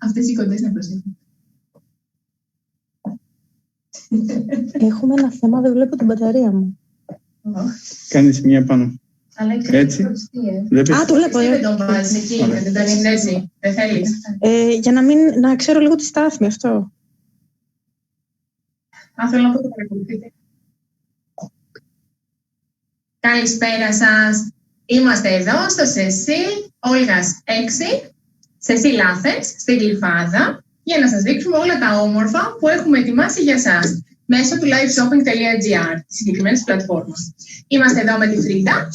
Αυτές οι κοντές να προσέχουν. Έχουμε ένα θέμα, δεν βλέπω την μπαταρία μου. Κάνεις μία πάνω. Αλλά έτσι. Α, το βλέπω. Δεν τον βάζεις εκεί, δεν τον είναι έτσι. Δεν θέλεις. Για να ξέρω λίγο τη στάθμη αυτό. Θέλω να πω το παρακολουθείτε. Καλησπέρα σας. Είμαστε εδώ στο Σεσίλ Όλγας 6, Σεσίλ Άθενς, στη Γλυφάδα, για να σας δείξουμε όλα τα όμορφα που έχουμε ετοιμάσει για σας μέσω του liveshopping.gr, της συγκεκριμένης πλατφόρμας. Είμαστε εδώ με τη Φρίντα.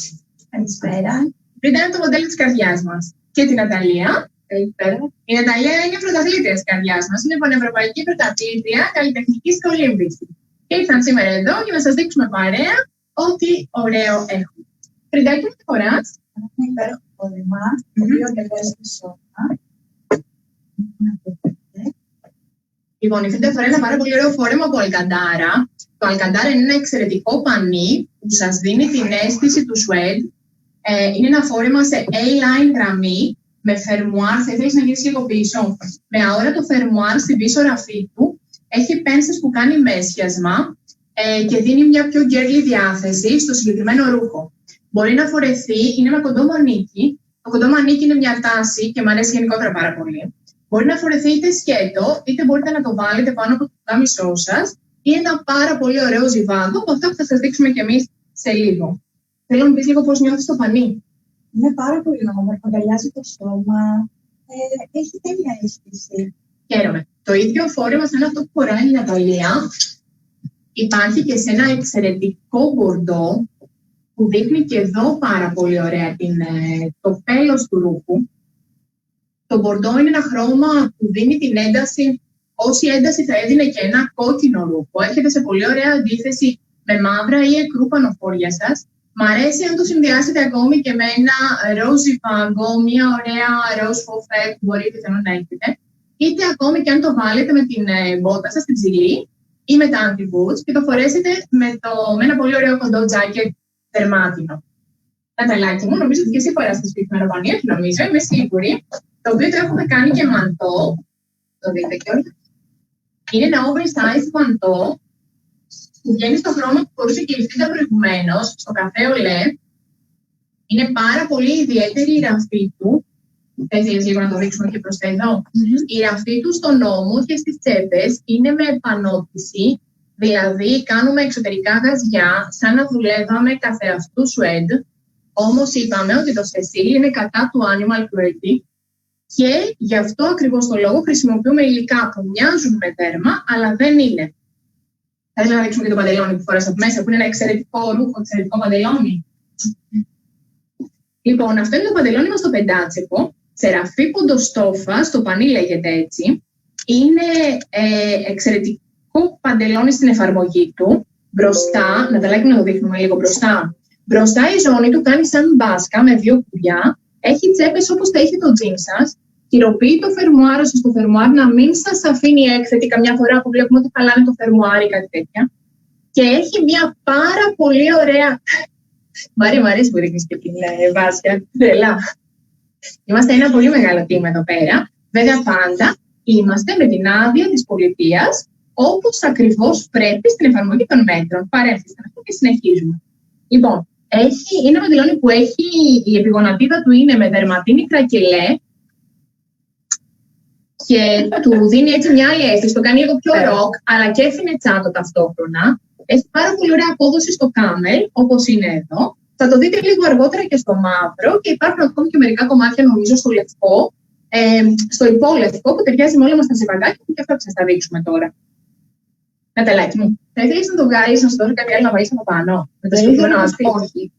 Καλησπέρα. Η Φρίντα είναι το μοντέλο της καρδιάς μας. Και την Ναταλία. Καλησπέρα. Η Ναταλία είναι πρωταθλήτρια της καρδιάς μας. Είναι πανευρωπαϊκή πρωταθλήτρια καλλιτεχνικής κολύμβησης. Και ήρθαν σήμερα εδώ για να σας δείξουμε παρέα ό,τι ωραίο έχουμε. Φριντάκι, τι φοράς? Ένα υπέροχο φόρεμα, το οποίο εργάζεται σώμα. Λοιπόν, η Φρίντα φοράει ένα πάρα πολύ ωραίο φόρεμα από αλκαντάρα. Το αλκαντάρα είναι ένα εξαιρετικό πανί που σας δίνει την αίσθηση του σουέντ. Είναι ένα φόρεμα σε A-line γραμμή με φερμουάρ. Θα ήθελες να γυρίσεις λίγο πίσω. Με αόρατο φερμουάρ στην πίσω ραφή του. Έχει πένσες που κάνει μέσιασμα και δίνει μια πιο girly διάθεση στο συγκεκριμένο ρούχο. Μπορεί να φορεθεί, είναι με κοντό μανίκι. Το κοντό μανίκι είναι μια τάση και μου αρέσει γενικότερα πάρα πολύ. Μπορεί να φορεθεί είτε σκέτο, είτε μπορείτε να το βάλετε πάνω από το κάμισό σας. Είναι ένα πάρα πολύ ωραίο ζιβάδο, από αυτό που θα σας δείξουμε κι εμείς σε λίγο. Θέλω να μου πεις λίγο πώς νιώθεις το πανί. Είναι πάρα πολύ όμορφο, αγκαλιάζει το σώμα. Έχει τέλεια αίσθηση. Χαίρομαι. Το ίδιο φόρεμα σαν αυτό που φοράει η Ναταλία υπάρχει και σε ένα εξαιρετικό μπορντό που δείχνει και εδώ πάρα πολύ ωραία το τέλος του ρούχου. Το μπορντό είναι ένα χρώμα που δίνει την ένταση, όση ένταση θα έδινε και ένα κόκκινο ρούχο. Έρχεται σε πολύ ωραία αντίθεση με μαύρα ή εκρού πανοφόρια σας. Μ' αρέσει αν το συνδυάσετε ακόμη και με ένα ροζ πάγκο, μια ωραία ροζ φοφέ που μπορείτε να έχετε. Είτε ακόμη και αν το βάλετε με την μπότα σας, την ψηλή ή με τα anti-boots και το φορέσετε με ένα πολύ ωραίο κοντό τζάκετ δερμάτινο. Ναταλάκι μου, νομίζω ότι και εσύ φοράς το συγκεκριμένο πανί, όχι νομίζω, είμαι σίγουρη. Το οποίο το έχουμε κάνει και μαντό. Το δείτε και όλοι. Είναι ένα oversized μαντό που βγαίνει στο χρώμα που μπορούσε και η Φρίντα προηγουμένως, στο καφέ Ολέ. Είναι πάρα πολύ ιδιαίτερη η ραφή του. Θα ήθελες λίγο να το δείξουμε και προς τα εδώ. Η ραφή του στον ώμο και στις τσέπες είναι με επανώτηση. Δηλαδή κάνουμε εξωτερικά γαζιά σαν να δουλεύαμε καθεαυτού σουέντ. Όμως είπαμε ότι το Cecil είναι κατά του animal cruelty. Και γι' αυτό ακριβώς το λόγο χρησιμοποιούμε υλικά που μοιάζουν με δέρμα, αλλά δεν είναι. Θα ήθελα να δείξουμε και το παντελόνι που φοράς από μέσα, που είναι ένα εξαιρετικό ρούχο, εξαιρετικό παντελόνι. Λοιπόν, αυτό είναι το παντελόνι μας το πεντάτσεκο, σε ραφή ποντοστόφα, στο πανί λέγεται έτσι. Είναι εξαιρετικό παντελόνι στην εφαρμογή του. Μπροστά, Ναταλάκι να το δείχνουμε λίγο μπροστά. Μπροστά η ζώνη του κάνει σαν μπάσκα με δύο κουμπιά. Έχει τσέπες όπως τα έχει το τζιν σας. Χειροποιεί το φερμουάρ σας στο φερμουάρ να μην σας αφήνει έκθετη καμιά φορά που βλέπουμε ότι χαλάνε το φερμουάρ ή κάτι τέτοια. Και έχει μια πάρα πολύ ωραία. Μαρία, μου αρέσει που δείχνεις και την βάσια. Τρελά. Είμαστε ένα πολύ μεγάλο team εδώ πέρα. Βέβαια, πάντα είμαστε με την άδεια της πολιτείας, όπως ακριβώς πρέπει στην εφαρμογή των μέτρων. Παρέμφθησαν αυτό και συνεχίζουμε. Λοιπόν. Είναι ένα παντελόνι που η επιγονατίδα του είναι με δερματίνη κρακελέ και του δίνει έτσι μια άλλη αίσθηση, το κάνει λίγο πιο ροκ, αλλά και φινετσάτο ταυτόχρονα. Έχει πάρα πολύ ωραία απόδοση στο κάμελ, όπως είναι εδώ. Θα το δείτε λίγο αργότερα και στο μαύρο και υπάρχουν ακόμη και μερικά κομμάτια, νομίζω, στο λευκό, στο υπόλευκο που ταιριάζει με όλα μας τα σεβαγάκια και αυτά που σας τα δείξουμε τώρα. Ναταλάκι μου, θα ήθελες να το βγάλεις, να σου δώσω κάτι άλλο να βάλεις από πάνω? Με το συγκεκριμένο άσπρο. Όχι.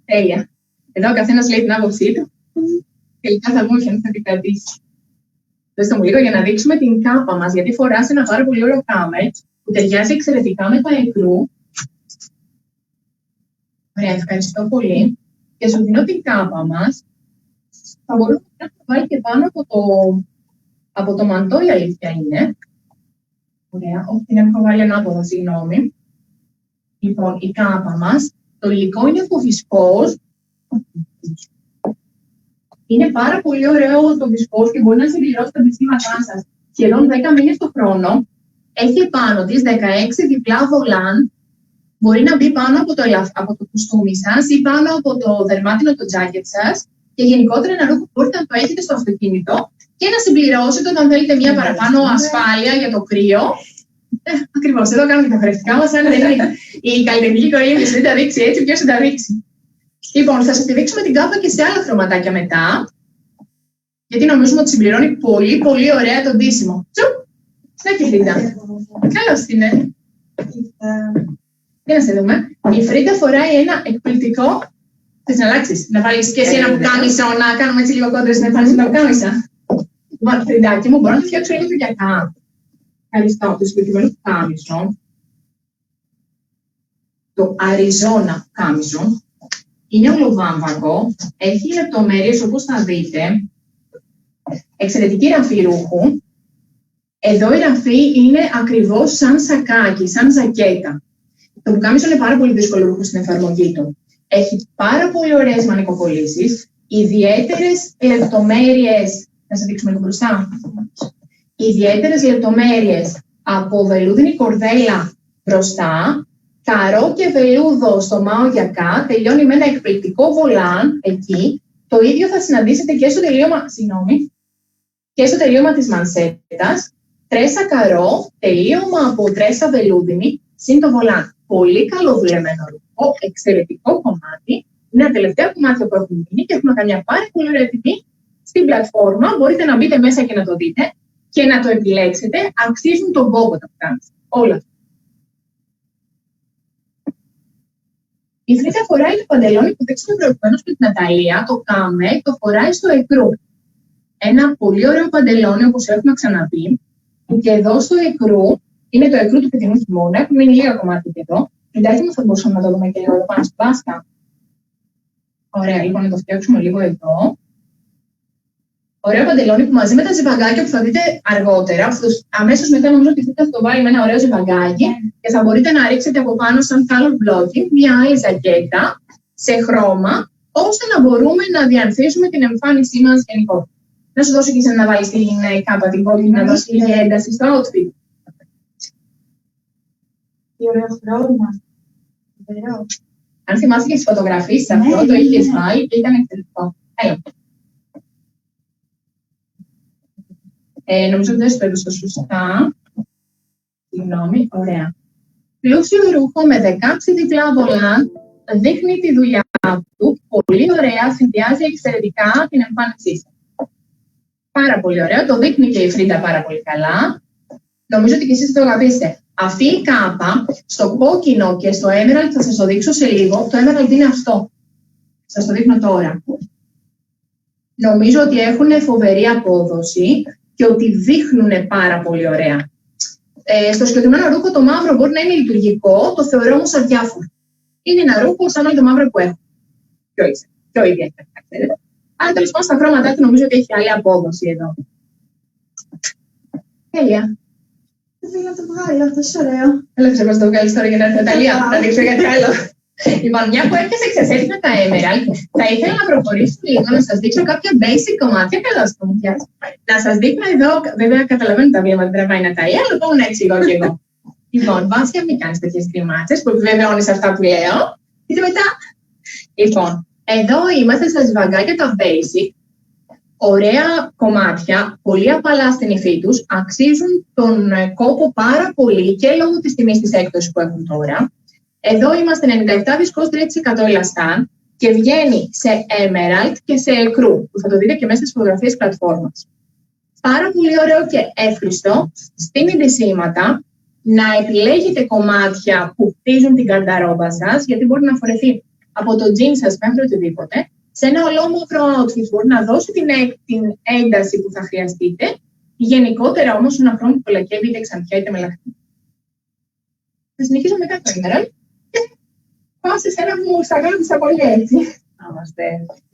Τέλεια. Εδώ ο καθένας λέει την άποψή του. Τελικά θα βγούμε και αν θα την κρατήσει. Δώστε μου λίγο για να δείξουμε την κάπα μας, γιατί φοράς ένα πάρα πολύ ωραίο κάμελ που ταιριάζει εξαιρετικά με τα εκρού. Ωραία, ευχαριστώ πολύ. Και σου δίνω την κάπα μας. Θα μπορούμε να το βάλει και πάνω από το μαντό, η αλήθεια είναι. Ωραία, όχι, την έχω βάλει ανάποδα, συγγνώμη. Λοιπόν, η κάπα μας, το υλικό είναι από βισκόζ. Είναι πάρα πολύ ωραίο το βισκός και μπορεί να συμπληρώσει τα δυστήματά σας. Σχεδόν 10 μήνες το χρόνο. Έχει επάνω της 16 διπλά βολάν. Μπορεί να μπει πάνω από το κουστούμι σας ή πάνω από το δερμάτινο το τζάκετ σας. Και γενικότερα ένα ρούχο που μπορείτε να το έχετε στο αυτοκίνητο και να συμπληρώσετε όταν θέλετε μια παραπάνω ασφάλεια για το κρύο. Ακριβώς, εδώ κάνουμε και τα χορευτικά μας. Αν δεν είναι η καλλιτεχνική κοροϊδία, δεν τα δείξει έτσι, ποιος θα τα δείξει. Λοιπόν, θα σας τη δείξουμε την κάπα και σε άλλα χρωματάκια μετά. Γιατί νομίζουμε ότι συμπληρώνει πολύ, πολύ ωραία το ντύσιμο. Τσουπ! Να και Φρίντα. Καλώς είναι. Για να σε δούμε. Η Φρίντα φοράει ένα εκπληκτικό. Θες να αλλάξεις, να βάλεις και εσύ ένα πουκάμισο, να κάνουμε έτσι λίγο κόντρες να εμφανίσεις τα πουκάμισα. Λοιπόν, Φριντάκι μου, μπορώ να φτιάξω λίγο δουλειακά. Ευχαριστώ. Το συγκεκριμένο πουκάμισο, το Αριζόνα πουκάμισο, είναι ολοβάμβακο, έχει λεπτομέρειες όπως θα δείτε, εξαιρετική ραφή ρούχου. Εδώ η ραφή είναι ακριβώς σαν σακάκι, σαν ζακέτα. Το πουκάμισο είναι πάρα πολύ δύσκολο ρούχο στην εφαρμογή του. Έχει πάρα πολύ ωραίες μανικοκολλήσεις, ιδιαίτερες λεπτομέρειες. Να σας δείξουμε λίγο μπροστά. Ιδιαίτερες λεπτομέρειες από βελούδινη κορδέλα μπροστά, καρό και βελούδο στο μάο γιακά, τελειώνει με ένα εκπληκτικό βολάν εκεί. Το ίδιο θα συναντήσετε και στο τελείωμα, και στο τελείωμα της μανσέτας. Τρέσα καρό, τελείωμα από τρέσα βελούδινη, συν το βολάν. Πολύ καλοδουλεμένο ρούχο, εξαιρετικό κομμάτι. Είναι τα τελευταία κομμάτια που έχουν γίνει και έχουμε καμιά πάρα πολύ ωραία τιμή στην πλατφόρμα. Μπορείτε να μπείτε μέσα και να το δείτε και να το επιλέξετε. Αξίζουν τον κόπο τα πουκάμισα. Όλα. Η Φρίντα φοράει το παντελόνι που δείξαμε προηγουμένως με την Ναταλία, το κάμε, το φοράει στο εκρού. Ένα πολύ ωραίο παντελόνι, όπως έχουμε ξαναπεί, που και εδώ στο εκρού, είναι το εκρού του φετινού χειμώνα, έχουν μείνει λίγα κομμάτια και εδώ. Εντάξει, θα μπορούσαμε να το δούμε και εδώ πάνω στη μπάσκα. Ωραία, λοιπόν, να το φτιάξουμε λίγο εδώ. Ωραίο παντελόνι που μαζί με τα ζιβαγκάκια που θα δείτε αργότερα, αμέσως μετά νομίζω ότι θα το βάλει με ένα ωραίο ζιβαγκάκι και θα μπορείτε να ρίξετε από πάνω σαν color blocking μια άλλη ζακέτα σε χρώμα, ώστε να μπορούμε να διανθίσουμε την εμφάνισή μας γενικότερα. Να σου δώσω και εσένα να βάλεις την κάπα, την κόκκινη, να δώσει λίγη ένταση στο outfit. Τι ωραίο χρώμα. Αν θυμάσαι και τις φωτογραφίες αυτό, το είχες βάλει και ήταν εξαιρετικό. Έλα. Νομίζω ότι δεν σου πέτωσα σωστά. Συγγνώμη, ωραία. Πλούσιο ρούχο με 16 διπλά βολάν, δείχνει τη δουλειά του, πολύ ωραία, συνδυάζει εξαιρετικά την εμφάνισή σας. Πάρα πολύ ωραίο, το δείχνει και η Φρίντα πάρα πολύ καλά. Νομίζω ότι και εσείς θα το αγαπήσετε. Αυτή η κάπα, στο κόκκινο και στο emerald θα σας το δείξω σε λίγο. Το emerald είναι αυτό. Σας το δείχνω τώρα. Νομίζω ότι έχουν φοβερή απόδοση και ότι δείχνουν πάρα πολύ ωραία. Στο συγκεκριμένο ρούχο το μαύρο μπορεί να είναι λειτουργικό, το θεωρώ όμως αδιάφορο. Είναι ένα ρούχο σαν όλο το μαύρο που έχω. Πιο ιδιαίτερα, ξέρετε. Αλλά τέλος πάντων στα χρώματά του νομίζω ότι έχει άλλη απόδοση εδώ. Τέλεια. Δεν να το βγάλω, αυτό είναι ωραίο. Έλα, να το βγάλεις τώρα για να έρθει η Ναταλία, να δείξω κάτι άλλο. Λοιπόν, μια που έπιασε εξαιρετικά με τα Emerald, θα ήθελα να προχωρήσω λίγο να σας δείξω κάποια basic κομμάτια. Καλώς το μου πιάσει. Να σας δείχνω εδώ, βέβαια καταλαβαίνω τα βλέμματα δεν τραβάει η Ναταλία, αλλά λοιπόν να εξηγώ και εγώ. Λοιπόν, Βάσια, μην κάνεις τέτοιες γκριμάτσες που επιβεβαιώνεις αυτά που λέω. Και μετά. Λοιπόν, εδώ είμαστε στα ζιβαγκάκια τα basic. Ωραία κομμάτια, πολύ απαλά στην υφή τους, αξίζουν τον κόπο πάρα πολύ και λόγω της τιμής της έκδοσης που έχουν τώρα. Εδώ είμαστε 97 βισκός 3% ελαστάν και βγαίνει σε emerald και σε εκρού, που θα το δείτε και μέσα στις φωτογραφίες πλατφόρμας. Πάρα πολύ ωραίο και εύχριστο στην ντυσίματα να επιλέγετε κομμάτια που χτίζουν την καρνταρόμπα σας, γιατί μπορεί να φορεθεί από το jean σας μέχρι οτιδήποτε, σε ένα ολόμαυρο outfit μπορεί να δώσει την ένταση που θα χρειαστείτε, γενικότερα όμως ένα χρώμα που κολακεύει είτε ξανθιά είτε μελαχρινή. Θα συνεχίσω μετά το emerald και πάω σε ένα που μου σταγράφησα πολύ έτσι.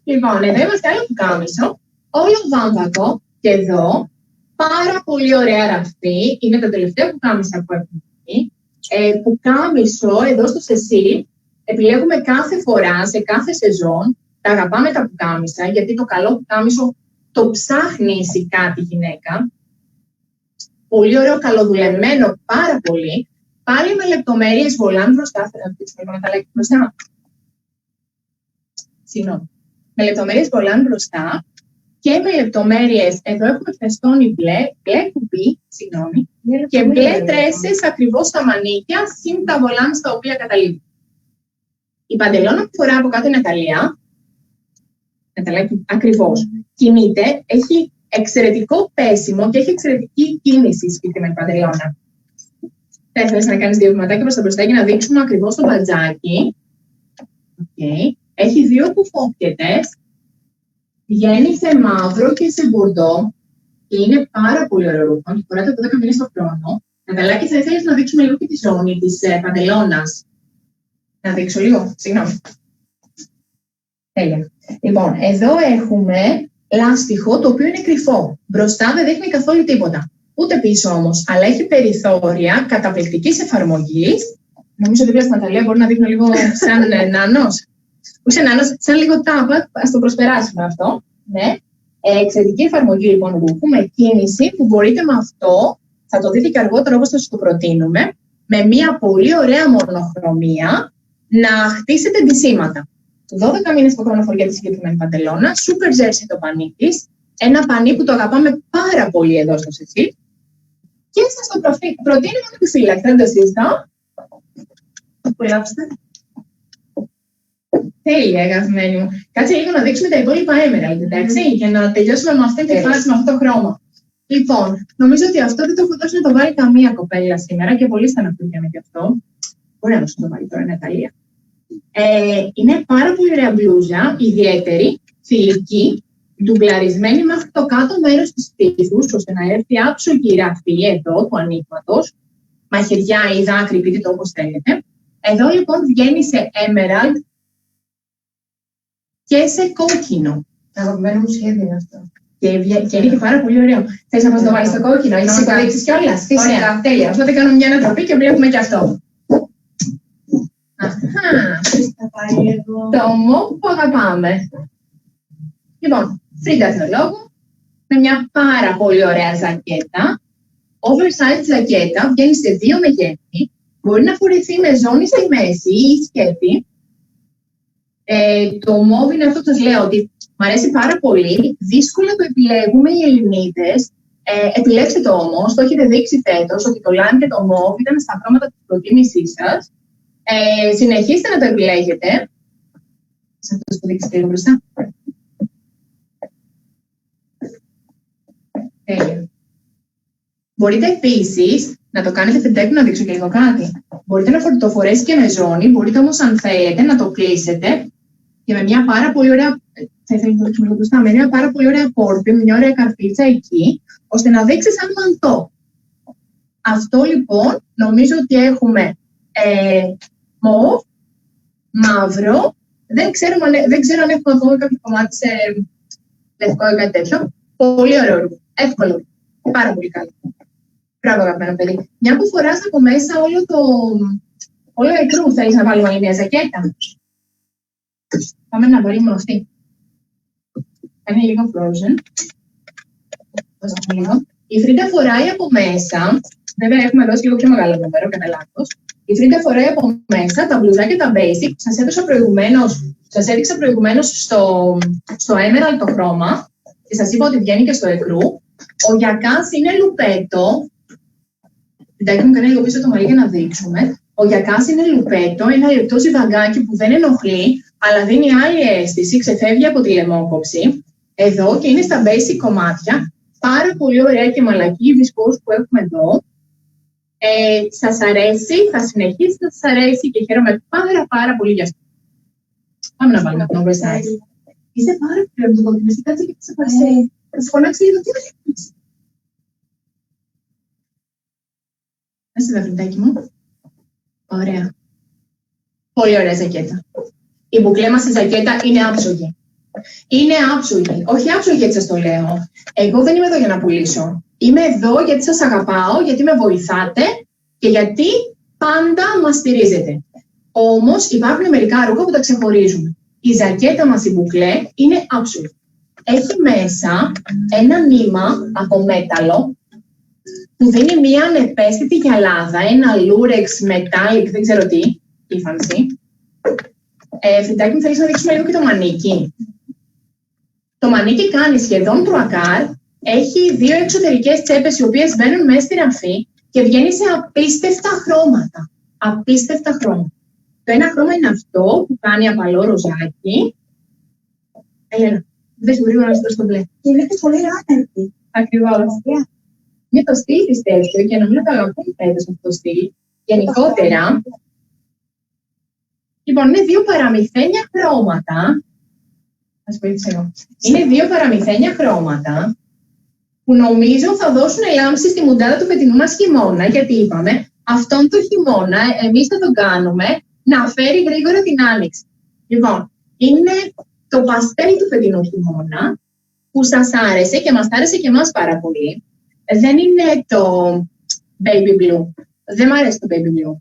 Λοιπόν, εδώ είμαστε άλλο πουκάμισο, όλο βάμβακο και εδώ, πάρα πολύ ωραία ραφή, είναι τα τελευταία πουκάμισα που έχουμε δει. Πουκάμισο εδώ στο Cecil, επιλέγουμε κάθε φορά, σε κάθε σεζόν, Τα αγαπάμε τα πουκάμισα, γιατί το καλό πουκάμισο το ψάχνει η κάτι γυναίκα. Πολύ ωραίο, καλοδουλεμένο, πάρα πολύ. Πάλι με λεπτομέρειες βολάν μπροστά. Θα αφήσουμε το μεταλλάκι μπροστά. Συγγνώμη. Με λεπτομέρειες βολάν μπροστά και με λεπτομέρειες. Εδώ έχουμε φεστόνι μπλε κουμπί, συγγνώμη, και μπλε τρέσες ακριβώς στα μανίκια, συν τα βολάν στα οποία καταλήγουν. Η παντελώνα που φορά από κάτω είναι Ιταλία. Ακριβώς. Κινείται, έχει εξαιρετικό πέσιμο και έχει εξαιρετική κίνηση η συγκεκριμένη παντελώνα. Θα ήθελες να κάνεις 2 βηματάκια προς τα μπροστά για να δείξουμε ακριβώς το μπατζάκι. Okay. Έχει 2 κουφόκετες. Βγαίνει σε μαύρο και σε μπορντό. Και είναι πάρα πολύ ωραίο ρούχο. Φοράτε από 10 μήνες το χρόνο. Ναταλάκη, θα ήθελες να δείξουμε λίγο και τη ζώνη της παντελώνας. Να δείξω λίγο, συγγνώμη. Τέλεια. Λοιπόν, εδώ έχουμε λάστιχο το οποίο είναι κρυφό. Μπροστά δεν δείχνει καθόλου τίποτα. Ούτε πίσω όμως, αλλά έχει περιθώρια καταπληκτικής εφαρμογής. Νομίζω ότι η Ναταλία μπορεί να δείχνει λίγο σαν νάνος. Όχι νάνος, σαν λίγο τάπα. Ας το προσπεράσουμε αυτό. Ναι. Εξαιρετική εφαρμογή λοιπόν ρούχου με κίνηση που μπορείτε με αυτό, θα το δείτε και αργότερα όπως θα σας το προτείνουμε, με μια πολύ ωραία μονοχρωμία να χτίσετε ντυσίματα. 12 μήνες το χρόνο φοριέται τη συγκεκριμένη παντελώνα, super jersey το πανί της, ένα πανί που το αγαπάμε πάρα πολύ εδώ στο Σεσίλ. Και σας το προτείνω με επιφύλακτα, δεν το συζητάω. Απολαύστε. Τέλεια, αγαπημένοι μου. Κάτσε λίγο να δείξουμε τα υπόλοιπα Emerald, εντάξει, για να τελειώσουμε με αυτή τη φάση, με αυτό το χρώμα. Λοιπόν, νομίζω ότι αυτό δεν το έχω δώσει να το βάλει καμία κοπέλα σήμερα και πολύ στεναχωριέμαι γι' αυτό. Μπορεί να δώσω να το βάλει τώρα, Ναταλία. Είναι πάρα πολύ ωραία μπλούζα, ιδιαίτερη, θηλυκή, ντουμπλαρισμένη μέχρι το κάτω μέρος της στήθους, ώστε να έρθει άψογη η ραφή εδώ του ανοίγματος, μαχαιριά ή δάκρυ, πείτε το όπως θέλετε. Εδώ λοιπόν βγαίνει σε emerald και σε κόκκινο. Αγαπημένο μου σχέδιο αυτό. Και είναι και πάρα πολύ ωραίο. Θες να μας το βάλεις στο κόκκινο, έχεις υποδείξεις κιόλας. Ωραία, τέλεια. Οπότε κάνουμε μια ανατροπή και βλέπουμε και αυτό. Αχα, το μοβ που αγαπάμε. Λοιπόν, Φρίντα Θεολόγου, με μια πάρα πολύ ωραία ζακέτα. Oversized ζακέτα, βγαίνει σε 2 μεγέθη. Μπορεί να φορεθεί με ζώνη στη μέση ή σκέτη. Το μοβ είναι αυτό που σας λέω, ότι μου αρέσει πάρα πολύ. Δύσκολα το επιλέγουμε οι Ελληνίδες. Επιλέξτε το όμως, το έχετε δείξει φέτος, ότι το λάμι και το μοβ ήταν στα χρώματα της προτίμησής σας. Συνεχίστε να το επιλέγετε. Σας το δείξετε λίγο μπροστά. Μπορείτε επίσης να το κάνετε φεντέκου, να δείξω και λίγο κάτι. Μπορείτε να το φορέσει και με ζώνη, μπορείτε όμως αν θέλετε να το κλείσετε και με μια πάρα πολύ ωραία, θα ήθελα να το δείξω λίγο μπροστά, με μια πάρα πολύ ωραία πόρπη, με μια ωραία καρφίτσα εκεί, ώστε να δείξει σαν μαντό. Αυτό λοιπόν νομίζω ότι έχουμε μοβ, μαύρο, δεν ξέρω αν έχουμε ακόμα κάποιο κομμάτι σε λευκό ή κάτι τέτοιο. Πολύ ωραίο ρούχο, εύκολο, πάρα πολύ καλό. Μπράβο αγαπημένο παιδί. Μια που φοράς από μέσα όλο εκρού, θέλεις να βάλουμε άλλη μια ζακέτα. Πάμε να βάλουμε μόνο αυτή. Είναι λίγο frozen. Η Φρίντα φοράει από μέσα, βέβαια έχουμε δώσει λίγο πιο μεγάλο νούμερο, κατά λάθος. Η Φρίντα φοράει από μέσα τα μπλουζάκια τα basic, σας έδειξα προηγουμένως στο emerald το χρώμα και σας είπα ότι βγαίνει και στο εκρού. Ο γιακάς είναι λουπέτο. Εντάξει, μου κάνει λίγο πίσω το μαλλί για να δείξουμε. Ο γιακάς είναι λουπέτο, ένα λεπτό ζιβαγκάκι που δεν ενοχλεί, αλλά δίνει άλλη αίσθηση, ξεφεύγει από τη λαιμόκοψη. Εδώ και είναι στα basic κομμάτια. Πάρα πολύ ωραία και μαλακή βισκόους που έχουμε εδώ. Σας αρέσει, θα συνεχίσει να σας αρέσει και χαίρομαι πάρα πολύ για αυτό. Πάμε να βάλουμε τον oversize. Είσαι πάρα πολύ από το κόκκινο, εσύ κάτσε και θα σε παρασύρει. Θα σου φωνάξει λίγο, τι βλέπεις. Άσε τα φρυντάκι μου. Ωραία. Πολύ ωραία ζακέτα. Η μπουκλέ μας στη ζακέτα είναι άψογη. Είναι άψογη. Όχι άψογη γιατί σας το λέω. Εγώ δεν είμαι εδώ για να πουλήσω. Είμαι εδώ γιατί σας αγαπάω, γιατί με βοηθάτε και γιατί πάντα μας στηρίζετε. Όμως υπάρχουν μερικά ρούχα που τα ξεχωρίζουμε. Η ζακέτα μας η μπουκλέ είναι absolute. Έχει μέσα ένα νήμα από μέταλλο που δίνει μια ανεπαίσθητη γυαλάδα, ένα λούρεξ, metallic, δεν ξέρω τι, ύφανση. Φρυντάκι μου, θέλεις να δείξουμε λίγο και το μανίκι. Το μανίκι κάνει σχεδόν τρουακάρ, έχει δύο εξωτερικές τσέπες οι οποίες μπαίνουν μέσα στη ραφή και βγαίνει σε απίστευτα χρώματα. Απίστευτα χρώματα. Το ένα χρώμα είναι αυτό που κάνει απαλό ροζάκι. Έλενα, δεν σου γρήγορα να σου δώσω το μπλε. Και είναι και πολύ άνετη. Ακριβώς. Είναι το στυλ της τέτοιο και νομίζω το αγαπούν φέτος αυτό το στυλ. Γενικότερα. Λοιπόν, είναι δύο παραμυθένια χρώματα. Ας βοηθήσω εγώ. Είναι δύο παραμυθένια χρώματα που νομίζω θα δώσουν λάμψη στη μουντάδα του φετινού μας χειμώνα. Γιατί είπαμε, αυτόν τον χειμώνα εμείς θα τον κάνουμε να φέρει γρήγορα την άνοιξη. Λοιπόν, είναι το παστέλ του φετινού χειμώνα που σας άρεσε και μας άρεσε και εμάς πάρα πολύ. Δεν είναι το baby blue. Δεν μ' αρέσει το baby blue.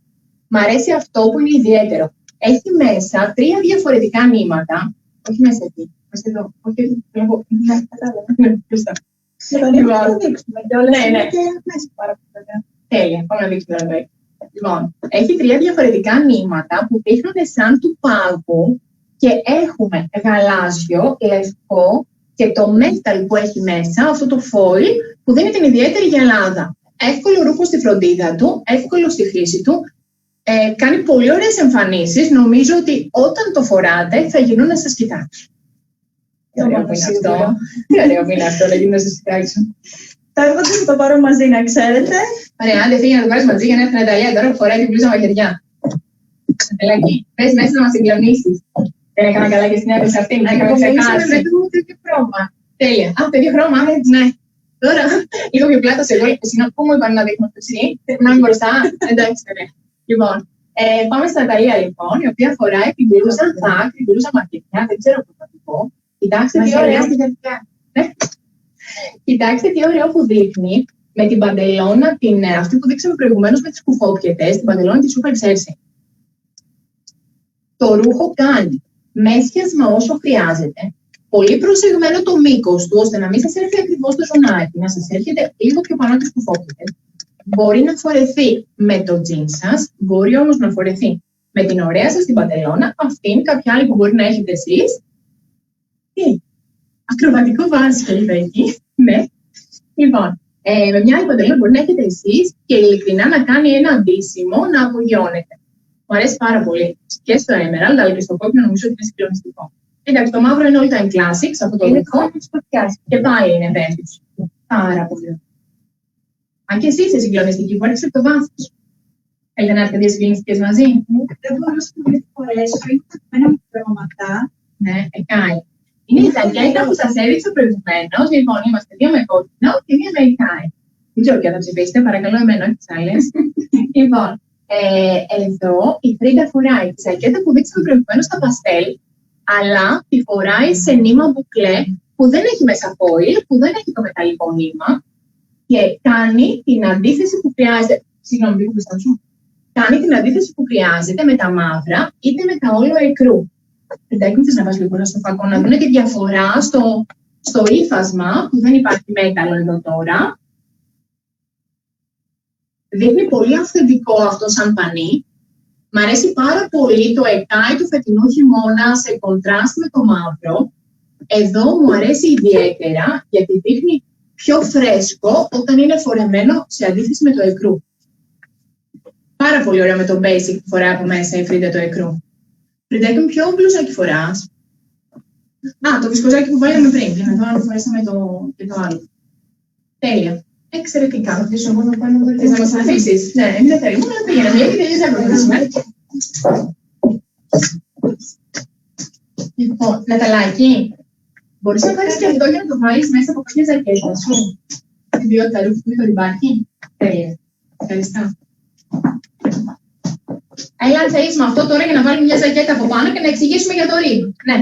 Μ' αρέσει αυτό που είναι ιδιαίτερο. Έχει μέσα 3 διαφορετικά νήματα. Όχι μέσα εκεί. Μέσα εδώ. Όχι, ναι, κατάλαβα. Ναι, μπροστά. Λοιπόν, θα το δείξουμε κιόλας. Ναι. Και μέσα πάρα πολύ. Τέλεια, πάμε να δείξουμε τώρα. Λοιπόν, έχει 3 διαφορετικά νήματα που δείχνουν σαν του πάγου και έχουμε γαλάζιο, λευκό και το metal που έχει μέσα, αυτό το foil που δίνει την ιδιαίτερη γυαλάδα. Εύκολο ρούχο στη φροντίδα του, εύκολο στη χρήση του. Κάνει πολύ ωραίες εμφανίσεις. Νομίζω ότι όταν το φοράτε θα γίνουν να σας κοιτάξουν. Τι ωραίο που είναι αυτό. Τι ωραίο που είναι αυτό να γίνουν να σας κοιτάξουν. Θα εγώ θα το πάρω μαζί, να ξέρετε. Ωραία, αν δεν φύγει να το πάρεις μαζί για να έρθει η Ναταλία τώρα που φοράει την μπλούζα μαχαιριά. Ναταλάκη, πες μέσα να μας συγκλονίσεις. Δεν έκανα καλά και στην ένταση αυτή, να έκανα ξεκάρση. Με τέτοιο χρώμα. Τέλεια. Α, τέτοιο χρώμα, ναι. Τώρα, λίγο πιο πλάτα σε εγώ. Πού μου είπαν να δείχνω το ψηλή. Να είμαι μπροστά. Εντάξει, ωραία. Λοιπόν, πάμε στην Ναταλία λοιπόν, η οποία φοράει την μπλούζα θάκ, την μπλούζα μαχαιριά, δεν ξέρω πώς θα το πω. Κοιτάξτε τι ωραίο. Κοιτάξτε τι ωραίο που δείχνει με την παντελώνα, αυτή που δείξαμε προηγουμένως με τις κουφόπιετες, την παντελώνα της Super Jersey. Το ρούχο κάνει μέσιασμα όσο χρειάζεται, πολύ προσεγμένο το μήκος του, ώστε να μην σας έρθει ακριβώς το ζωνάκι, να σας έρχεται λίγο πιο πάνω τις κουφόπιετες. Μπορεί να φορεθεί με το τζιν σας, μπορεί όμως να φορεθεί με την ωραία σας την παντελώνα, αυτήν, κάποια άλλη που μπορεί να έχετε εσείς. Τι, ακροβατικό μπάσκετ εκεί, ναι. Λοιπόν, με μια άλλη παντελώνα μπορεί να έχετε εσείς και ειλικρινά να κάνει ένα αντίσημο να απογειώνεται. Μου αρέσει πάρα πολύ. Και στο Emerald, αλλά και στο κόκκινο νομίζω ότι είναι συγκλονιστικό. Εντάξει, το μαύρο είναι all time classics, αυτό το δικό. Και πάλι είναι vintage. Πάρα πολύ. Αν και εσύ είσαι συγκλονιστική, που έρχεσαι από το βάθος. Θέλετε να έρθετε δύο συγκλονιστικές μαζί. Δεν μπορώ να σου φορέσω, είναι με χρώματα. Ναι, εκάει. Είναι η ζακέτα που σας έδειξα προηγουμένως. Λοιπόν, είμαστε δύο με κόκκινο και δύο με εκάει. Δεν ξέρω ποια θα ψηφίσετε, παρακαλώ εμένα, όχι τις άλλες. Λοιπόν, εδώ η Φρίντα φοράει τη ζακέτα που δείξαμε προηγουμένως στα παστέλ, αλλά τη φοράει σε νήμα μπουκλέ που δεν έχει μέσα foil, που δεν έχει το μεταλλικό νήμα και κάνει την αντίθεση που χρειάζεται. Συγγνώμη, λίγο μπροστά σου. Κάνει την αντίθεση που χρειάζεται με τα μαύρα είτε με τα όλο εκρού. Εντάξει, θες να πας λίγο στο φακό να δουν τη διαφορά στο ύφασμα που δεν υπάρχει μέταλλο εδώ τώρα. Δείχνει πολύ αυθεντικό αυτό σαν πανί. Μ' αρέσει πάρα πολύ το εκάι του φετινού χειμώνα σε κοντράστ με το μαύρο. Εδώ μου αρέσει ιδιαίτερα γιατί δείχνει πιο φρέσκο όταν είναι φορεμένο σε αντίθεση με το εκρού. Πάρα πολύ ωραίο με το basic που φοράει από μέσα η Φρίντα το εκρού. Φριντάκι μου, ποιο μπλουζάκι φοράς? Α, το βισκοζάκι που βάλαμε πριν. Και μετά να φορέσαμε το άλλο. Τέλεια. Εξαιρετικά. Θα αφήσω εγώ να πάω να δω. Θες να μας αφήσεις? Ναι, εμείς δεν θέλουμε να πήγαινε. Μια και τελείως να προχωρήσουμε. Λοιπόν, Ναταλάκη, μπορείς να πάρεις και αυτό για να το βάλεις μέσα από κάποια ζακέτα σου? Την ποιότητα ρούχου που το ριμπάκι. Τέλεια. Ευχαριστώ. Έλα, αν θέλεις με αυτό τώρα για να βάλουμε μια ζακέτα από πάνω και να εξηγήσουμε για το ριμπ. Ναι,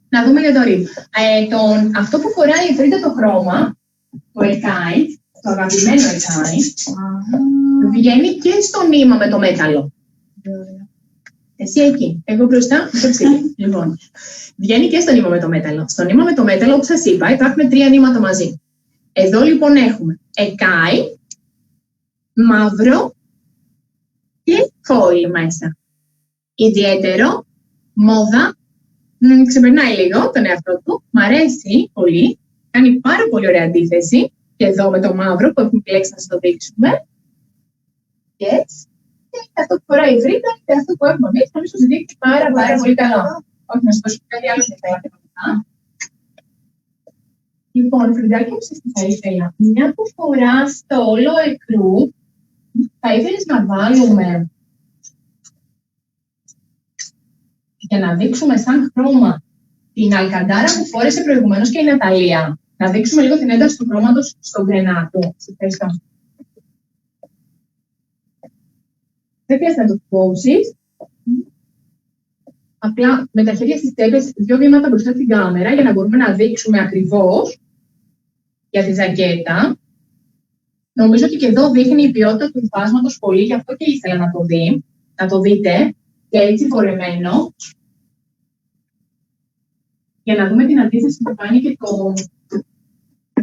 να δούμε για το ριμπ. Αυτό που φοράει η Φρίντα το χρώμα, το εκάι, το αγαπημένο εκάι, βγαίνει και στο νήμα με το μέταλλο. Εσύ εκεί, εγώ μπροστά, στο ψήλι. Λοιπόν, βγαίνει και στο νήμα με το μέταλλο. Στο νήμα με το μέταλλο, όπως σας είπα, υπάρχουν 3 νήματα μαζί. Εδώ λοιπόν έχουμε εκάι, μαύρο και φόιλ μέσα. Ιδιαίτερο, μόδα, ξεπερνάει λίγο τον εαυτό του, μ' αρέσει πολύ, κάνει πάρα πολύ ωραία αντίθεση και εδώ με το μαύρο που έχουμε επιλέξει να σας το δείξουμε. Yes. Και αυτό που φοράει η Βρίτα και αυτό που έχουμε εμείς, νομίζω ότι δείχνει πάρα πολύ καλό. Όχι, να σας δώσω κάτι άλλο σε θέλατε μετά. Λοιπόν, Φρυντάκη μου, θα ήθελα, μια που φοράς το όλο εκρού, θα ήθελες να βάλουμε, για να δείξουμε σαν χρώμα, την αλκαντάρα που φόρεσε προηγουμένως και η Ναταλία. Να δείξουμε λίγο την ένταση του χρώματος στον γκρενά του. Ευχαριστώ. Δεν χρειάζεται να το πόσεις. Απλά με τα χέρια στις τσέπες, 2 βήματα μπροστά στην κάμερα για να μπορούμε να δείξουμε ακριβώς για τη ζακέτα. Νομίζω ότι και εδώ δείχνει η ποιότητα του υφάσματος πολύ, γι' αυτό και ήθελα να το δει. Να το δείτε και έτσι φορεμένο. Για να δούμε την αντίθεση που κάνει και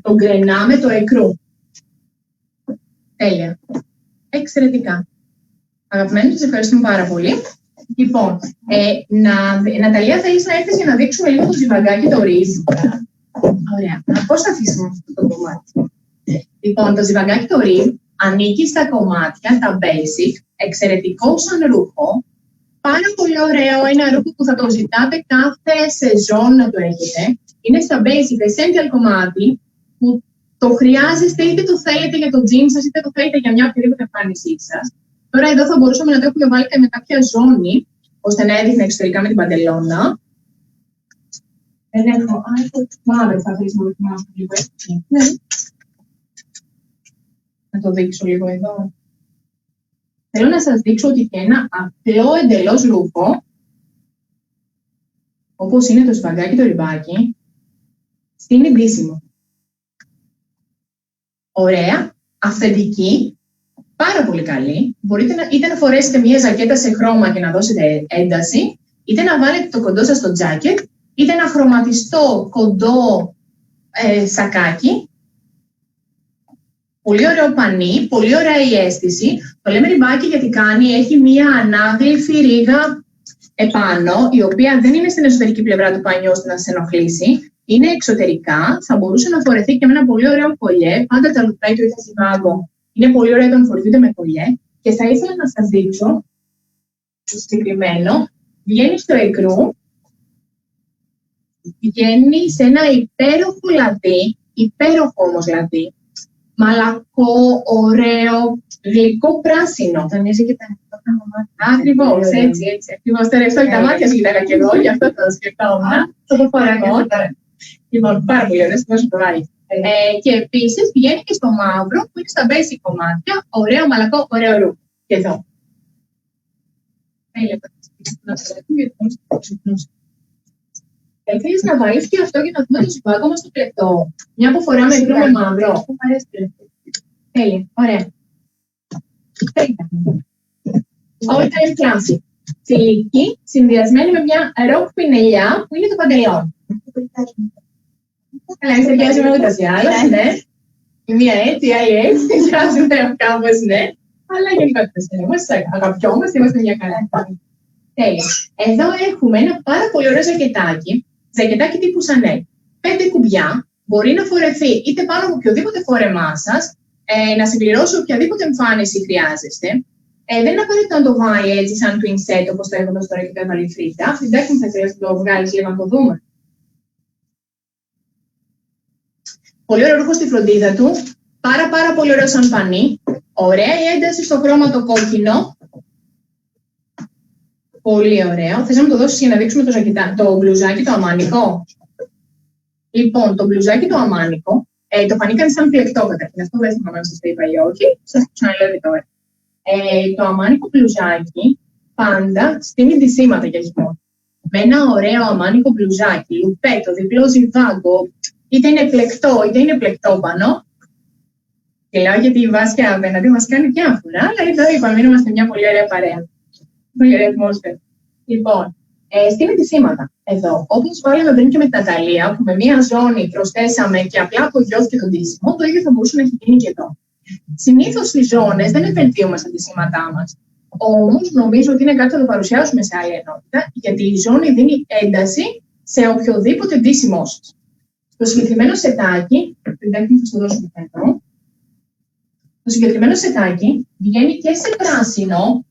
το γκρενά με το εκρού. Τέλεια. Εξαιρετικά. Αγαπημένοι, σας ευχαριστούμε πάρα πολύ. Λοιπόν, Ναταλία, θέλεις να έρθεις για να δείξουμε λίγο το ζιβαγκάκι το ριζ. Ωραία. Πώς θα αφήσουμε αυτό το κομμάτι. Λοιπόν, το ζιβαγκάκι το ριζ ανήκει στα κομμάτια, τα basic, εξαιρετικό σαν ρούχο. Πάρα πολύ ωραίο, ένα ρούχο που θα το ζητάτε κάθε σεζόν να το έχετε. Είναι στα basic, essential κομμάτι που το χρειάζεστε είτε το θέλετε για το jean σας, είτε το θέλετε για μια οποιαδήποτε εμφάνισή σας. Τώρα εδώ θα μπορούσαμε να το έχουμε βάλει και με κάποια ζώνη, ώστε να έδειχνε εξωτερικά με την παντελώνα. Δεν έχω. Έχω μαύρο, θα θέλεις να δοκιμάσω λίγο έτσι. Ναι. Να το δείξω λίγο εδώ. Θέλω να σας δείξω ότι και ένα απλό εντελώς ρούχο, όπως είναι το σφαγγάκι το ριμπάκι, είναι ντύσιμο. Ωραία, αυθεντική, πάρα πολύ καλή. Μπορείτε είτε να φορέσετε μια ζακέτα σε χρώμα και να δώσετε ένταση, είτε να βάλετε το κοντό σας στο τζάκετ, είτε ένα χρωματιστό κοντό σακάκι. Πολύ ωραίο πανί, πολύ ωραία η αίσθηση. Το λέμε ριμπάκι γιατί έχει μία ανάγλυφη ρίγα επάνω, η οποία δεν είναι στην εσωτερική πλευρά του πανιού ώστε να σας ενοχλήσει. Είναι εξωτερικά, θα μπορούσε να φορεθεί και με ένα πολύ ωραίο κολλιέ. Πάντα τα λουτράκια του ήρθα ζιβάγκο. Είναι πολύ ωραίο όταν φορηθείτε με κολλιέ. Και θα ήθελα να σας δείξω το συγκεκριμένο. Βγαίνει στο εκρού, βγαίνει σε ένα υπέροχο λαδί, υπέροχο όμως λαδί. Μαλακό, ωραίο, γλυκό πράσινο. Τονίζει και τα μάτια. Ακριβώς, έτσι. Ακριβώς. Τώρα αυτό τα μάτια σου κοιτάγα και εγώ, γι' αυτό το σκεφτόμουν. Θα το φοράω. Λοιπόν, πάρα πολύ ωραίο, θα σου το βάλει. Και επίσης βγαίνει και στο μαύρο, που είναι στα basic κομμάτια. Ωραίο, μαλακό, ωραίο ρούχο. Και εδώ. Θέλεις να βάλεις και αυτό για να δούμε το ζιβάγκο μας στο πλεκτό. Μια που φοράμε γκρου με μαύρο. Τέλεια, ωραία. All time classic. Τσιλίκι, συνδυασμένη με μια ροκ πινελιά που είναι το παντελόν. Καλά, εμείς ταιριάζουμε ούτως ή άλλως, ναι. Η μία έτσι, η άλλη έτσι, ταιριάζουμε κάπως, ναι. Αλλά γενικότερα είμαστε αγαπιόμαστε, είμαστε μια καλά. Τέλεια. Εδώ έχουμε ένα πάρα πολύ ωραίο ζακετάκι τύπου Chanel. 5 κουμπιά, μπορεί να φορεθεί είτε πάνω από οποιοδήποτε φόρεμά σας, να συμπληρώσει οποιαδήποτε εμφάνιση χρειάζεστε. Δεν είναι απαραίτητο να το βάλει έτσι σαν twin set όπως το έχουμε τώρα και το έβαλε η Φρύτα. Φρυντάκι μου, θα ήθελα να το βγάλεις λίγο να το δούμε. Πολύ ωραίο ρούχο στη φροντίδα του. Πάρα πολύ ωραίο σαν πανί. Ωραία η ένταση στο χρώμα το κόκκινο. Πολύ ωραίο. Θες να μου το δώσεις για να δείξουμε το μπλουζάκι το αμάνικο. Λοιπόν, το μπλουζάκι το αμάνικο, το πανί κάνει σαν φλεκτό καταρχήν. Αυτό δεν θυμάμαι αν σας το είπα ή όχι. Σας το ξαναλέω τώρα. Το αμάνικο μπλουζάκι πάντα στείνει ντυσίματα για χειμώνα. Με ένα ωραίο αμάνικο μπλουζάκι, λουπέτο, διπλό ζιβάγκο, είτε είναι πλεκτό είτε είναι πλεκτόπανο. Και λέω γιατί η Βάσια απέναντι μας κάνει διάφορα, αλλά εδώ είπαμε, είμαστε μια πολύ ωραία παρέα. Πολύ ωραία ατμόσφαιρα. Λοιπόν, στείλει σήματα εδώ. Όπως βάλαμε πριν και με την Ναταλία, που με μία ζώνη προσθέσαμε και απλά απογειώθηκε το ντύσιμο, το ίδιο θα μπορούσε να έχει γίνει και εδώ. Συνήθως στις ζώνες δεν επενδύουμε στα ντύσιματά μας. Όμως νομίζω ότι είναι κάτι που θα το παρουσιάσουμε σε άλλη ενότητα, γιατί η ζώνη δίνει ένταση σε οποιοδήποτε ντύσιμό σας. Το συγκεκριμένο σετάκι, θα το δώσουμε εδώ. Το συγκεκριμένο σετάκι βγαίνει και σε πράσινο.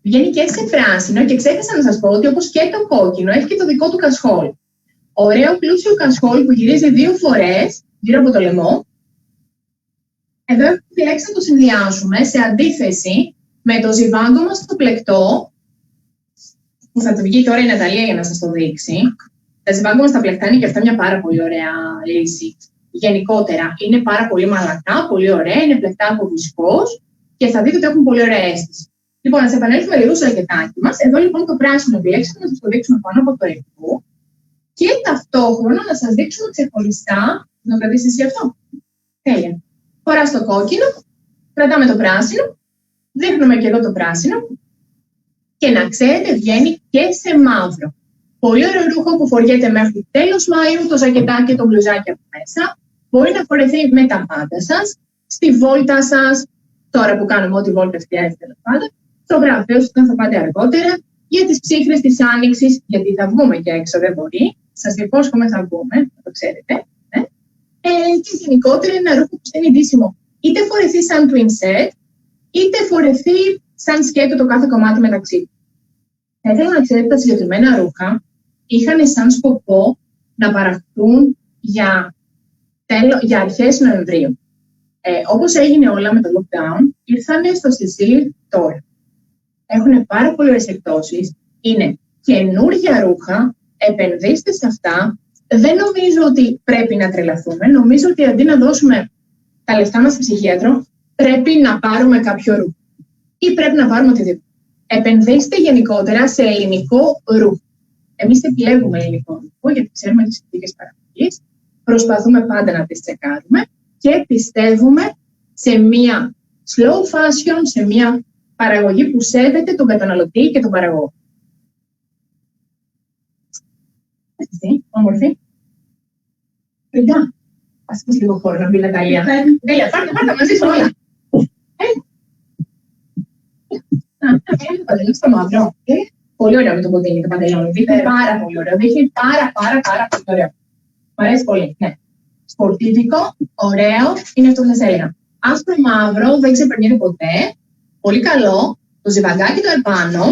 Βγαίνει και σε πράσινο και ξέχασα να σας πω ότι όπως και το κόκκινο έχει και το δικό του κασχόλ. Ωραίο πλούσιο κασχόλ που γυρίζει 2 φορές γύρω από το λαιμό. Εδώ έχουμε επιλέξει να το συνδυάσουμε σε αντίθεση με το ζιβάγκο μας το πλεκτό, που θα το βγει τώρα η Ναταλία για να σας το δείξει. Τα ζιβάγκο μας τα πλεκτά είναι και αυτά μια πάρα πολύ ωραία λύση. Γενικότερα είναι πάρα πολύ μαλακά, πολύ ωραία, είναι πλεκτά από βισκός και θα δείτε ότι έχουν πολύ ωραία αίσθηση. Λοιπόν, να επανέλθουμε λίγο στο ρακετάκι μας. Εδώ λοιπόν το πράσινο επιλέξαμε να σας το δείξουμε πάνω από το ρεκού και ταυτόχρονα να σας δείξουμε ξεχωριστά. Να κρατήσεις εσύ αυτό. Τέλεια. Φοράς το κόκκινο, κρατάμε το πράσινο, δείχνουμε και εδώ το πράσινο και να ξέρετε βγαίνει και σε μαύρο. Πολύ ωραίο ρούχο που φοριέται μέχρι τέλος Μαΐου, το ζακετάκι και το μπλουζάκι από μέσα. Μπορεί να φορεθεί με τα πάντα σας, στη βόλτα σας, τώρα που κάνουμε ό,τι βόλτα χρειάζεται τέλος πάντων, στο γραφείο σας όταν θα πάτε αργότερα, για τις ψύχρες της Άνοιξης, γιατί θα βγούμε και έξω, δεν μπορεί. Σας υπόσχομαι θα βγούμε, θα το ξέρετε. Και γενικότερα είναι ένα ρούχο που είναι ντύσιμο. Είτε φορεθεί σαν twin set, είτε φορεθεί σαν σκέτο το κάθε κομμάτι μεταξύ του. Θα ήθελα να ξέρετε ότι τα συγκεκριμένα ρούχα είχαν σαν σκοπό να παραχθούν για αρχές Νοεμβρίου. Όπως έγινε όλα με το lockdown, ήρθαν στο Σιζίλ τώρα. Έχουν πάρα πολλές εκπτώσεις, είναι καινούργια ρούχα, επενδύστε σε αυτά. Δεν νομίζω ότι πρέπει να τρελαθούμε. Νομίζω ότι αντί να δώσουμε τα λεφτά μας σε ψυχίατρο, πρέπει να πάρουμε κάποιο ρούχο. Ή πρέπει να πάρουμε οτιδήποτε. Επενδύστε γενικότερα σε ελληνικό ρούχο. Εμείς επιλέγουμε ελληνικό ρούχο, γιατί ξέρουμε τις συνθήκες παραγωγής. Προσπαθούμε πάντα να τις τσεκάρουμε και πιστεύουμε σε μια slow fashion, σε μια παραγωγή που σέβεται τον καταναλωτή και τον παραγωγό. Έτσι, όμορφη. Παιδιά, ας πεις λίγο χώρο να μπει η Ναταλία. Τέλεια, πάρτε μαζί σου όλα. Το παντελόνι στο μαύρο. Πολύ ωραίο με το κοντίνι το παντελόνι. Δείχνει πάρα πολύ ωραίο. Δείχνει πάρα πολύ ωραίο. Μ' αρέσει πολύ, ναι. Σπορτίβικο, ωραίο, είναι αυτό που σας έλεγα. Άσπρο μαύρο, δεν ξεπερνιέται ποτέ. Πολύ καλό. Το ζιβαγκάκι το επάνω.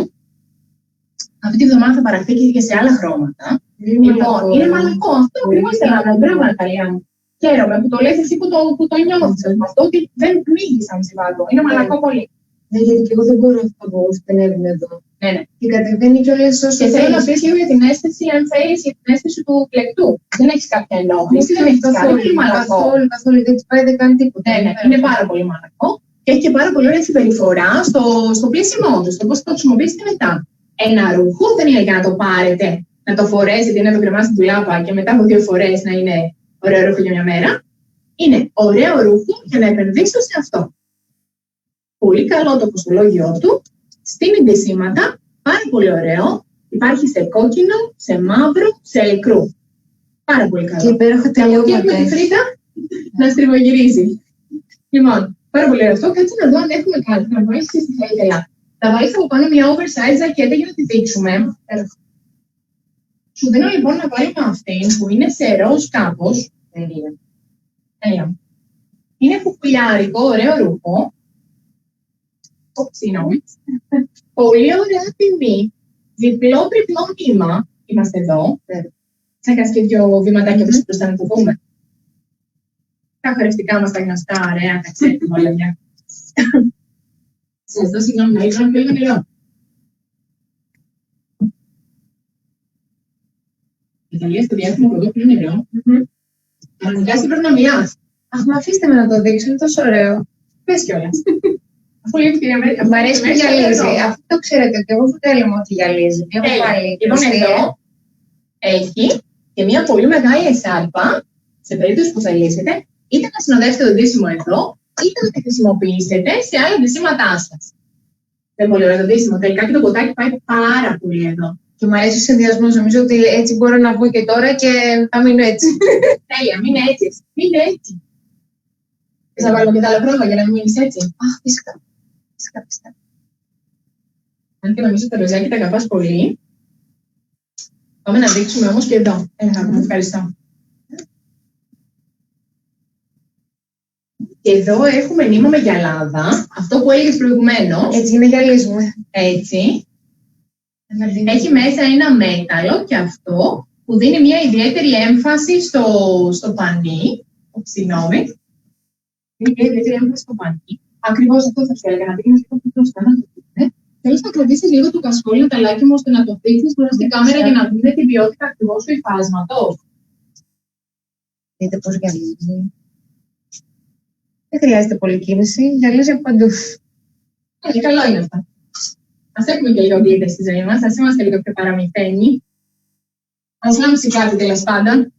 Αυτή τη βδομάδα θα παραχθεί και σε άλλα χρώματα. Λοιπόν, είναι μαλακό. Αυτό ακριβώς ήθελα να βρω, Ναταλία μου. Χαίρομαι που το λες εσύ που το νιώθεις. Με αυτό ότι δεν πνίγει σαν ζιβάγκο. Είναι μαλακό πολύ. Ναι, γιατί και εγώ δεν μπορώ αυτό που στενεύει εδώ. Ναι. Και κατεβαίνει κιόλας όσο και θέλω να πεις λίγο για την αίσθηση, αν θέλεις, για την αίσθηση του πλεκτού. Δεν έχεις κάποια ενόχληση, δεν έχεις κάτι μαλακό. Καθόλου, δεν της πάει, δεν κάνει τίποτα. Ναι, είναι πάρα πολύ μαλακό. Και έχει και πάρα πολύ ωραία συμπεριφορά στο πλήσιμό του, στο πώς το χρησιμοποιήσετε μετά. Ένα ρούχο δεν είναι για να το πάρετε, να το φορέσετε ή να το κρεμάσετε στην τουλάπα και μετά από 2 φορές να είναι ωραίο ρούχο για μια μέρα. Είναι ωραίο ρούχο για να επενδύσω σε αυτό. Πολύ καλό το κοστολόγιο του, στείνει ντυσίματα, πάρα πολύ ωραίο. Υπάρχει σε κόκκινο, σε μαύρο, σε ελκρού. Πάρα πολύ καλό. Και υπέροχα τελειώματα. Και με τη Φρίτα να στριβογυρίζει. Λοιπόν, πάρα πολύ ωραίο αυτό. Κάτσε να δω αν έχουμε κάτι. Να βάλεις εσύ θα ήθελα. Θα βάλεις από πάνω μια oversize ζακέτα για να τη δείξουμε. Σου δίνω λοιπόν να βάλουμε αυτήν που είναι σε ροζ κάπως. Είναι κουκουλιάρικο, ωραίο ρούχο. Συγγνώμη. Πολύ ωραία τιμή. Διπλό τριπλό βήμα. Είμαστε εδώ. Θα κάνεις και 2 βήματάκια μπροστά να το δούμε. Τα χορευτικά μας τα γνωστά, ωραία, τα ξέρετε όλα μια. Σας δω συγγνώμη, να ήθελα να λίγο νερό. Η Ιταλία στο διάστημα που εδώ πίνει νερό. Αναγκάζει πρέπει να μιλάς. Αχ, μα αφήστε με να το δείξω, είναι τόσο ωραίο. Πες κιόλας. Αφού λέει ευκαιρία μ' αρέσει που γυαλίζει. Αυτό ξέρετε ότι εγώ δεν θέλω ότι γυαλίζει. Λοιπόν, εδώ έχει και μια πολύ μεγάλη εσάρπα, σε περίπτωση που θα λύσετε, είτε να συνοδεύσετε το ντύσιμο εδώ, είτε να τη χρησιμοποιήσετε σε άλλα ντυσίματά σας. Δεν πολύ ωραίο το ντύσιμο. Τελικά και το ποτάκι πάει πάρα πολύ εδώ. Και μου αρέσει ο συνδυασμός. Νομίζω ότι έτσι μπορώ να βγω και τώρα και θα μείνω έτσι. Τέλεια, μείνε έτσι. Μείνε έτσι. Θα βάλω και τα άλλα χρώμα για να μην μείνεις έτσι. Φυσικά. Αν και νομίζω το ροζάκι τα αγαπάς πολύ. Πάμε να δείξουμε όμως και εδώ. Ευχαριστώ. Και εδώ έχουμε νήμα με γυαλάδα. Αυτό που έλεγες προηγουμένως. Έτσι είναι γυαλίζουμε. Έτσι. Έχει μέσα ένα μέταλλο και αυτό που δίνει μια ιδιαίτερη έμφαση στο πανί. Συγγνώμη. Δίνει μια ιδιαίτερη έμφαση στο πανί. Ακριβώς αυτό θα σου έλεγα. Να δείχνεις λίγο πιο μπροστά να το δείτε. Θέλεις να κρατήσεις λίγο το κασκόλιο ταλάκι μου ώστε να το δείχνεις μπροστά στην κάμερα για να δείτε την ποιότητα ακριβώς του υφάσματος. Δείτε πώς γυαλίζει. Δεν χρειάζεται πολύ κίνηση. Γυαλίζει από παντού. Καλό είναι αυτό. Ας έχουμε και λίγο γκλίτερ στη ζωή μας, ας είμαστε λίγο πιο παραμυθένοι. Ας λάμψει κάτι τέλος πάντων.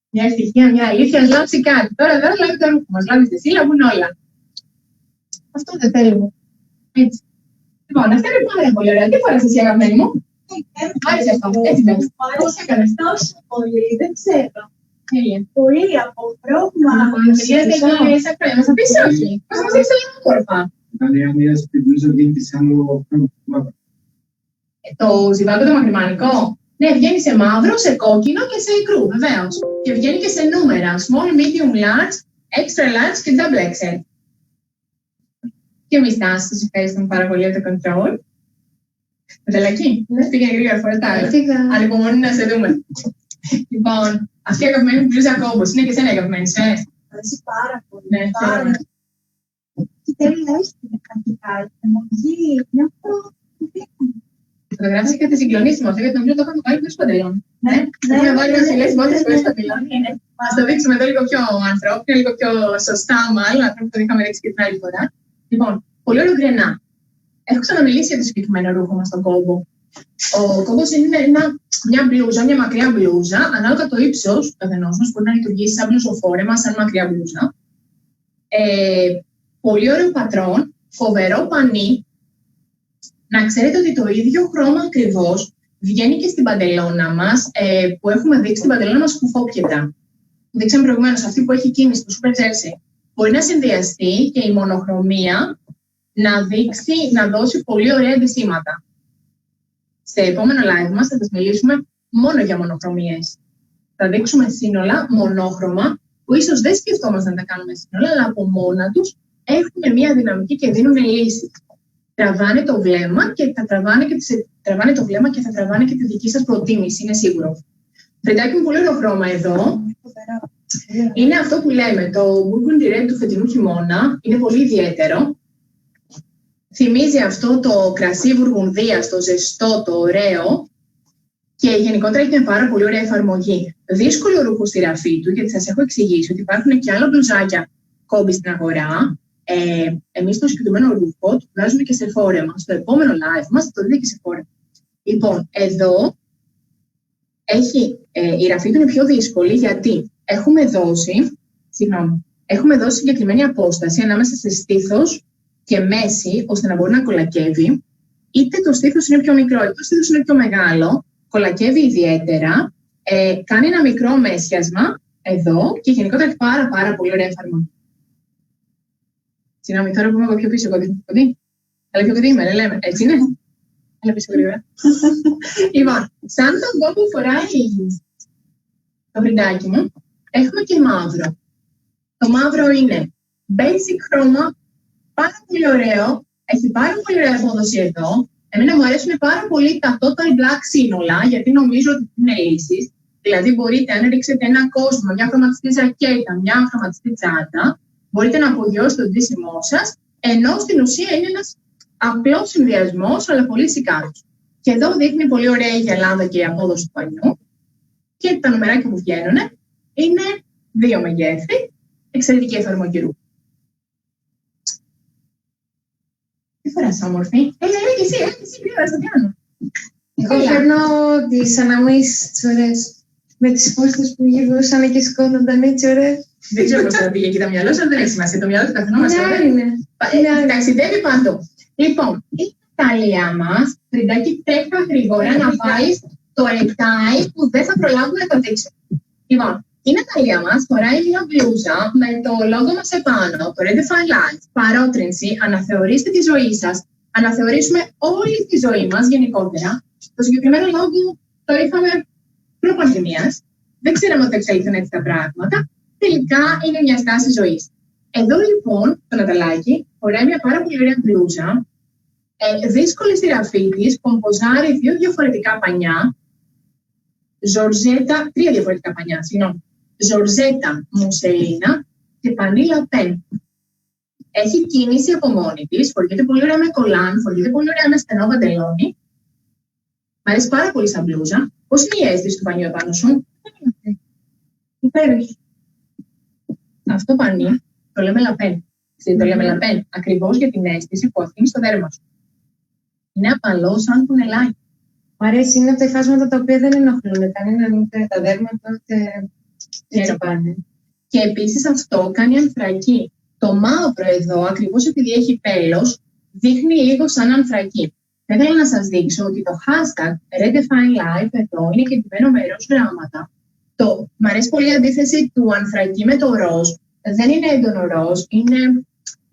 Μια ευτυχία, μια αλήθεια, ας λάμψει κάτι. Τώρα δεν λάβει το ρούχο μας, λάβεις εσύ, λάβουν όλα. Αυτό δεν θέλουμε. Έτσι. Λοιπόν, αυτά είναι πάρα πολύ ωραία. Τι φοράς εσύ, αγαπημένη μου? Άρεσε αυτό, έτσι πες. Πώς έκανες? Τόσο πολύ, δεν ξέρω. Τέλεια. Πολύ από πρόβλημα. Γιατί είσαι ακραία, μας θα πεις όχι. Μας θα πεις όλα κόρπα. Μια σπιτλούζα βγαίνει σε άλλο χρώμα. Το ζιβάγκο το μακριμανικό. Ναι, βγαίνει σε μαύρο, σε κόκκινο και σε ικρού, βεβαίως. Και βγαίνει και σε νούμερα. Small, medium, large, extra large και double XL. Και εμείς Τάση, σας ευχαριστούμε πάρα πολύ για το control. Μεταλλακή, πήγαινε γρήγορα φορά τα άλλα. Ανυπομονή να σε δούμε. Λοιπόν, αυτή η αγαπημένη μου μπλούζα κόμπος. Είναι και εσένα η αγαπημένη σου, Αρέσει πάρα πολύ. Ναι, χαίρομαι. Και τέλεια έχει την εκκρατικά. Μια Φωτογράφηση και τη συγκλονίσει μου αυτό, γιατί νομίζω το είχαμε βάλει πιο σπαντελόν. Ναι, Έχουμε βάλει βασιλές μόλις χωρίς σπαντελόν. Ας το δείξουμε εδώ λίγο πιο ανθρώπινο, λίγο πιο σωστά μάλλον, αυτό που το είχαμε ρίξει και την άλλη φορά. Λοιπόν, πολύ ωραίο γκρενά. Έχω ξαναμιλήσει για το συγκεκριμένο ρούχο μας στον κόμπο. Ο κόμπος είναι μια μπλούζα, μια μακριά μπλούζα, ανάλογα το ύψος του καθενός μας, μπορεί να λειτουργήσει σαν μπλουζοφόρεμα, σαν μακριά μπλούζα. Πολύ ωραίο πατρόν, φοβερό πανί. Να ξέρετε ότι το ίδιο χρώμα ακριβώς βγαίνει και στην παντελώνα μας, που έχουμε δείξει στην παντελώνα μας κουφόπιεδα. Δείξαμε προηγουμένως αυτή που έχει κίνηση, το Super Jersey. Μπορεί να συνδυαστεί και η μονοχρωμία να δώσει πολύ ωραία αντισήματα. Σε επόμενο live μας θα σας μιλήσουμε μόνο για μονοχρωμίες. Θα δείξουμε σύνολα μονόχρωμα που ίσως δεν σκεφτόμαστε να τα κάνουμε σύνολα, αλλά από μόνα τους έχουν μια δυναμική και δίνουν λύση. Τραβάνε το βλέμμα και θα τραβάνε και τη δική σας προτίμηση, είναι σίγουρο. Φρεντάκι μου, πολύ ωραίο χρώμα εδώ. Είναι αυτό που λέμε, το Burgundy Red του φετινού χειμώνα. Είναι πολύ ιδιαίτερο. Θυμίζει αυτό το κρασί Βουργουνδίας, το ζεστό, το ωραίο. Και γενικότερα έχει μια πάρα πολύ ωραία εφαρμογή. Δύσκολο ρούχο στη ραφή του, γιατί σας έχω εξηγήσει ότι υπάρχουν και άλλα μπλουζάκια κόμπι στην αγορά. Εμείς το συγκεκριμένο ρούχο το βγάζουμε και σε φόρεμα. Στο επόμενο live μας θα το δείτε και σε φόρεμα. Λοιπόν, εδώ η ραφή του είναι πιο δύσκολη γιατί έχουμε δώσει συγκεκριμένη απόσταση ανάμεσα σε στήθος και μέση, ώστε να μπορεί να κολακεύει. Είτε το στήθος είναι πιο μικρό, είτε το στήθος είναι πιο μεγάλο, κολακεύει ιδιαίτερα, κάνει ένα μικρό μέσιασμα εδώ και γενικότερα έχει πάρα πολύ ωραία εφαρμογή. Συγγνώμη, τώρα που είμαι εγώ πιο πίσω, κοντή. Αλλά πιο κοντή είμαι, λέμε. Έτσι είναι. Έλα πίσω γρήγορα. Λοιπόν, σαν τον κόμπο που φοράει το βρυντάκι μου, έχουμε και μαύρο. Το μαύρο είναι basic χρώμα, πάρα πολύ ωραίο, έχει πάρα πολύ ωραία απόδοση εδώ. Εμένα μου αρέσουν πάρα πολύ τα total black σύνολα, γιατί νομίζω ότι είναι λύσεις. Δηλαδή, μπορείτε, αν ρίξετε ένα κόσμο, μια χρωματιστή ζακέτα, μια χρωματιστή τσάντα, μπορείτε να απογειώσετε το ντύσιμό σας, ενώ στην ουσία είναι ένας απλός συνδυασμός, αλλά πολύ σικάρος. Και εδώ δείχνει πολύ ωραία η γυαλάδα και η απόδοση του πανιού. Και τα νομεράκια που βγαίνουν είναι 2 μεγέθη, εξαιρετική εφαρμογή ρούχου. Τι φοράς, όμορφη? Έλα και εσύ, γρήγορα στο πιάνο. Εγώ φέρνω τις αναμνήσεις τις ωραίες. Με τις πόστες που γυρνούσαν και σκότωνταν έτσι ωραίες. Δεν ξέρω πώς θα πήγε εκεί το μυαλό σου, αλλά δεν έχει σημασία. Το μυαλό του καθενό μας ταξιδεύει παντού. Λοιπόν, η Ναταλία μας, Φριντάκη, τρέχει γρήγορα να βάλει το ρεκτάι που δεν θα προλάβουμε να το δείξουμε. Λοιπόν, η Ναταλία μας φοράει μια μπλούζα με το λόγο μας επάνω, το Redefine Life, παρότρινση, αναθεωρήστε τη ζωή σας, αναθεωρήσουμε όλη τη ζωή μας γενικότερα. Το συγκεκριμένο λόγο το είχαμε προ-πανδημίας. Δεν ξέραμε ότι θα εξελιχθούν έτσι τα πράγματα. Τελικά είναι μια στάση ζωής. Εδώ λοιπόν το Ναταλάκι φοράει μια πάρα πολύ ωραία μπλούζα, δύσκολη στη ραφή της, κομποζάρει 2 διαφορετικά πανιά, ζορζέτα, 3 διαφορετικά πανιά, συγγνώμη. Ζορζέτα, μουσελίνα και πανί λαπέν. Έχει κίνηση από μόνη της, φοριέται πολύ ωραία με κολάν, φοριέται πολύ ωραία με στενό παντελόνι. Μ' αρέσει πάρα πολύ σαν μπλούζα. Πώς είναι η αίσθηση του πανιού επάνω σου? Υπέροχη. Αυτό πανί το λέμε λαπέν. Το λέμε λαπέν ακριβώς για την αίσθηση που αφήνει στο δέρμα σου. Είναι απαλό σαν κουνελάκι. Μ' αρέσει, είναι από τα υφάσματα τα οποία δεν ενοχλούν κανέναν, ούτε τα δέρματα, ούτε έτσι πάνε. Και επίσης αυτό κάνει ανθρακή. Το μαύρο εδώ, ακριβώς επειδή έχει πέλος, δείχνει λίγο σαν ανθρακή. Θα ήθελα να σας δείξω ότι το hashtag Redefine Life εδώ είναι κεντυμένο με ροζ γράμματα. Μ' αρέσει πολύ η αντίθεση του ανθρακή με το ροζ. Δεν είναι έντονο ροζ, είναι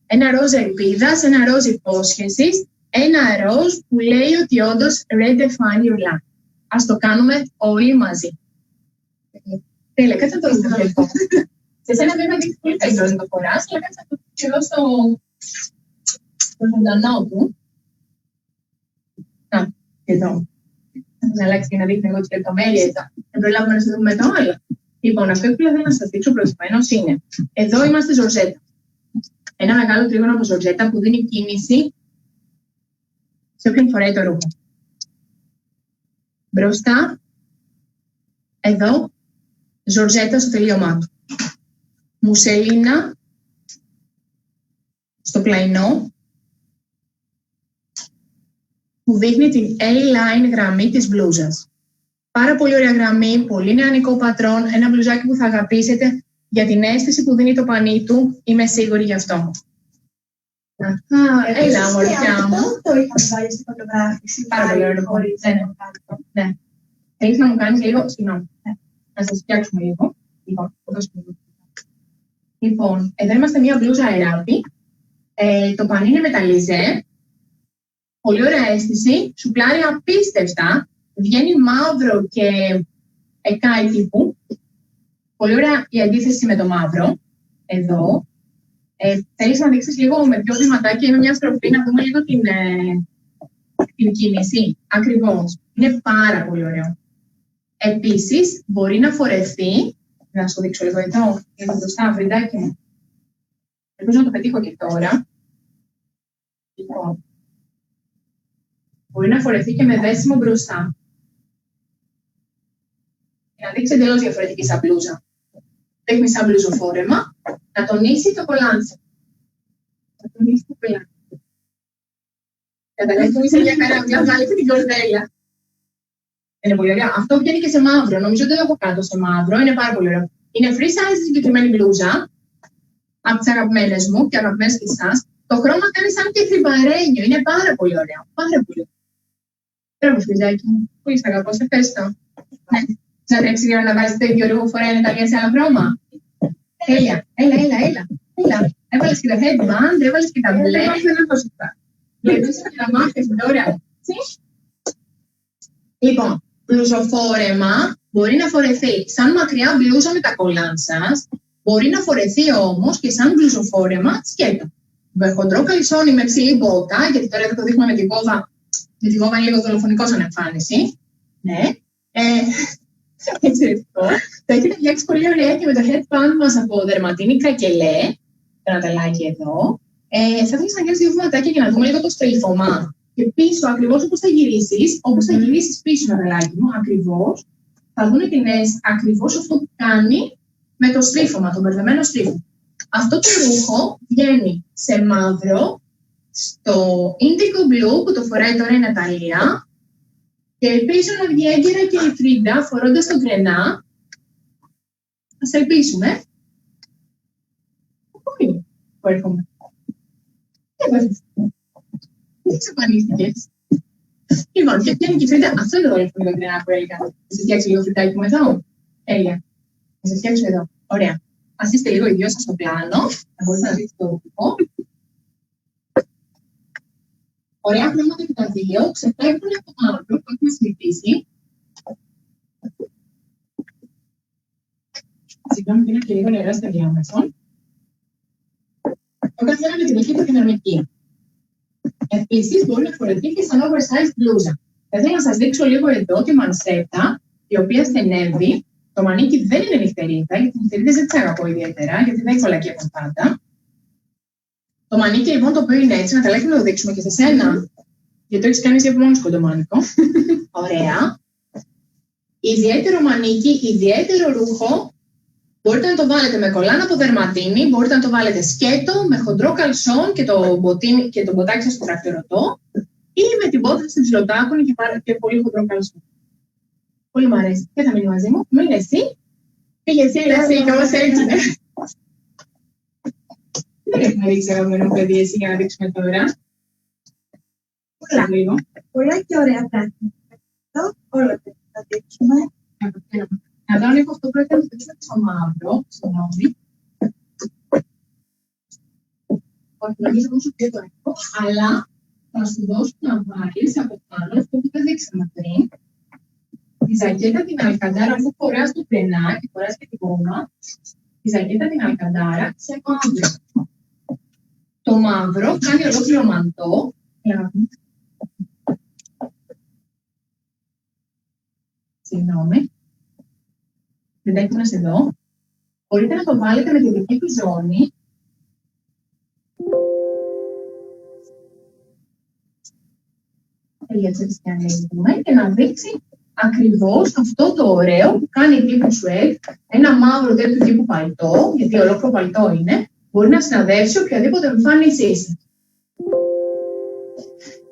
ένα ροζ ελπίδας, ένα ροζ υπόσχεσης, ένα ροζ που λέει ότι όντως redefine your life. Ας το κάνουμε όλοι μαζί. Τέλεια, κάτσε να το δείτε. Σε σένα βέβαια δείχνει πολύ καλύτερο να το φοράς, αλλά κάτσε να το δείξω εδώ στο ζωντανό του. Εδώ. Θα τον αλλάξει και να δείχνει εγώ τις λεπτομέρειες. Δεν προλάβουμε να σας δούμε το άλλο. Λοιπόν, αυτό που ήθελα να σας δείξω προηγουμένως είναι, εδώ είμαστε ζορζέτα. Ένα μεγάλο τρίγωνο από ζορζέτα που δίνει κίνηση σε όποιον φοράει το ρούχο. Μπροστά, εδώ, ζορζέτα στο τελείωμά του. Μουσελίνα στο πλαϊνό, που δείχνει την A-line γραμμή της μπλούζας. Πάρα πολύ ωραία γραμμή, πολύ νεανικό πατρόν, ένα μπλουζάκι που θα αγαπήσετε για την αίσθηση που δίνει το πανί του, είμαι σίγουρη γι' αυτό. Έλα, αμορφιά μου. Αυτό το είχα βάλει στην φωτογράφηση. Πάρα πολύ ωραίο. Ναι. Θέλεις να μου κάνεις λίγο, συγγνώμη, να σας φτιάξουμε λίγο. Λοιπόν, εδώ είμαστε μια μπλούζα αεράπη. Το πανί είναι μεταλλιζέ. Πολύ ωραία αίσθηση, σουκλάρει απίστευτα. Βγαίνει μαύρο και εκάι τύπου. Πολύ ωραία η αντίθεση με το μαύρο. Εδώ. Θέλεις να δείξεις λίγο με 2 βηματάκια ή με μια στροφή να δούμε λίγο την κίνηση. Ακριβώς. Είναι πάρα πολύ ωραίο. Επίσης, μπορεί να φορεθεί. Να σου δείξω λίγο εδώ, για το μπροστά, Φριντάκι μου. Ελπίζω να το πετύχω και τώρα. Λοιπόν. Μπορεί να φορεθεί και με δέσιμο μπροστά. Για να δείξει εντελώς διαφορετική σαν μπλούζα. Δείχνει σαν μπλουζοφόρεμα, να τονίσει το κολάνσι. Να τονίσει το κολάνσι. Καταλαβαίνετε, είσαι μια χαρά, μια βγάλετε την κορδέλα. Είναι πολύ ωραία. Αυτό βγαίνει και σε μαύρο. Νομίζω ότι το έχω κάτω σε μαύρο. Είναι πάρα πολύ ωραίο. Είναι free size η συγκεκριμένη μπλούζα. Από τις αγαπημένες μου και αγαπημένες και εσάς. Το χρώμα κάνει σαν και θρυμπαρένιο. Είναι πάρα πολύ ωραίο. Πάρα πολύ ωραίο. Μπράβο, φιλιάκι μου. Πολύ σ' αγαπώ. Σε ευχαριστώ. Ναι. Θα τρέξει για να βάζετε το ίδιο ρούχο φοράει Ναταλία σε άλλο χρώμα. Τέλεια. Έλα. Έβαλες και το headband, έβαλες και τα μπλε. Δεν έχω σωστά. Βλέπεις και τα μάτια σου τώρα. Λοιπόν, μπλουζοφόρεμα μπορεί να φορεθεί σαν μακριά μπλούζα με τα κολάν σας. Μπορεί να φορεθεί όμως και σαν μπλουζοφόρεμα σκέτο. Με χοντρό καλισόνι με ψηλή μπότα, γιατί τώρα εδώ το δείχνουμε με τη βόβα. Με τη βόβα είναι λίγο δολοφονικό σαν εμφάνιση. Ναι. Εξαιρετικό. Το έχετε φτιάξει πολύ ωραία και με το headband μας από δερματίνη κρακελέ. Το Ναταλάκι εδώ. Θα ήθελα να κάνεις 2 βηματάκια για να δούμε λίγο το στρίφωμα. Και πίσω, ακριβώς όπως θα γυρίσεις πίσω, Ναταλάκι μου, ακριβώς, θα δουν την αίσθηση, ακριβώς αυτό που κάνει με το στρίφωμα, το μπερδεμένο στρίφωμα. Αυτό το ρούχο βγαίνει σε μαύρο, στο indigo blue που το φοράει τώρα η Ναταλία, και ελπίζω να βγει έγκαιρα και η Φρίντα φορώντας τον γκρενά. Ας ελπίσουμε. που έρχομαι. Δεν εξαφανίστηκες. Λοιπόν, και πιάνει και φρύτα. Αυτό είναι το όλο το μικρό που έλεγα. Θα σε φτιάξω λίγο φρυτάκι μου εδώ. Τέλεια. Θα σε φτιάξω εδώ. Ωραία. Ας είστε λίγο οι δυο σας στο πλάνο. Θα μπορείτε να δείτε το οπτικό. Ωραία χρώματα και τα δύο ξεφεύγουν από το μαύρο που έχουμε συνηθίσει. Συγγνώμη, πήρα και λίγο νερό στο διάμεσο. Το καθένα με την δική του δυναμική. Επίσης, μπορεί να φορεθεί και σαν oversized μπλούζα. Θα ήθελα να σας δείξω λίγο εδώ τη μανσέτα, η οποία στενεύει. Το μανίκι δεν είναι νυχτερίδα, γιατί οι νυχτερίδες δεν τις αγαπώ ιδιαίτερα, γιατί δεν κολακεύουν πάντα. Το μανίκι λοιπόν το οποίο είναι έτσι, να καλά να το δείξουμε και σε σένα, γιατί το έχεις κάνει εσύ από μόνο σου το μάνικο. Ωραία. Ιδιαίτερο μανίκι, ιδιαίτερο ρούχο. Μπορείτε να το βάλετε με κολάνα από δερματίνη, μπορείτε να το βάλετε σκέτο, με χοντρό καλσόν και το μποτάκι σας στο τρακτερωτό ή με την πότα στην ψιλοτάκουνη και πολύ χοντρό καλσόν. Πολύ μου αρέσει. Και θα μείνει μαζί μου. Μην εσύ. Πήγε εσύ, και όμως έτσι. Δεν έχουμε δείξει αγαπημένο παιδί εσύ για να δείξουμε τώρα. Πολλά λίγο. Πολλά και ωραία πράγματα. Όλα θα δείξουμε. Εδώ έχω αυτό που έκανε στο μαύρο, στο νόμι. Όχι, νομίζω όμως ότι το έχω, αλλά θα σου δώσω να βάλεις από πάνω αυτό που δεν δείξαμε πριν. Τη ζακέτα την αλκαντάρα που φοράς το πρενά και φοράς και την γόμα. Τη ζακέτα την αλκαντάρα σε μαύρο. Το μαύρο κάνει ολόκληρο μαντό. Συγγνώμη. Δεν τα έχουμε εδώ. Μπορείτε να το βάλετε με τη δική του ζώνη. Έτσι και ανοίγουμε και να δείξει ακριβώς αυτό το ωραίο που κάνει τύπου σουέτ, ένα μαύρο τέτοιου τύπου παλτό, γιατί ολόκληρο παλτό είναι, μπορεί να συναδεύσει οποιαδήποτε εμφάνισή σας.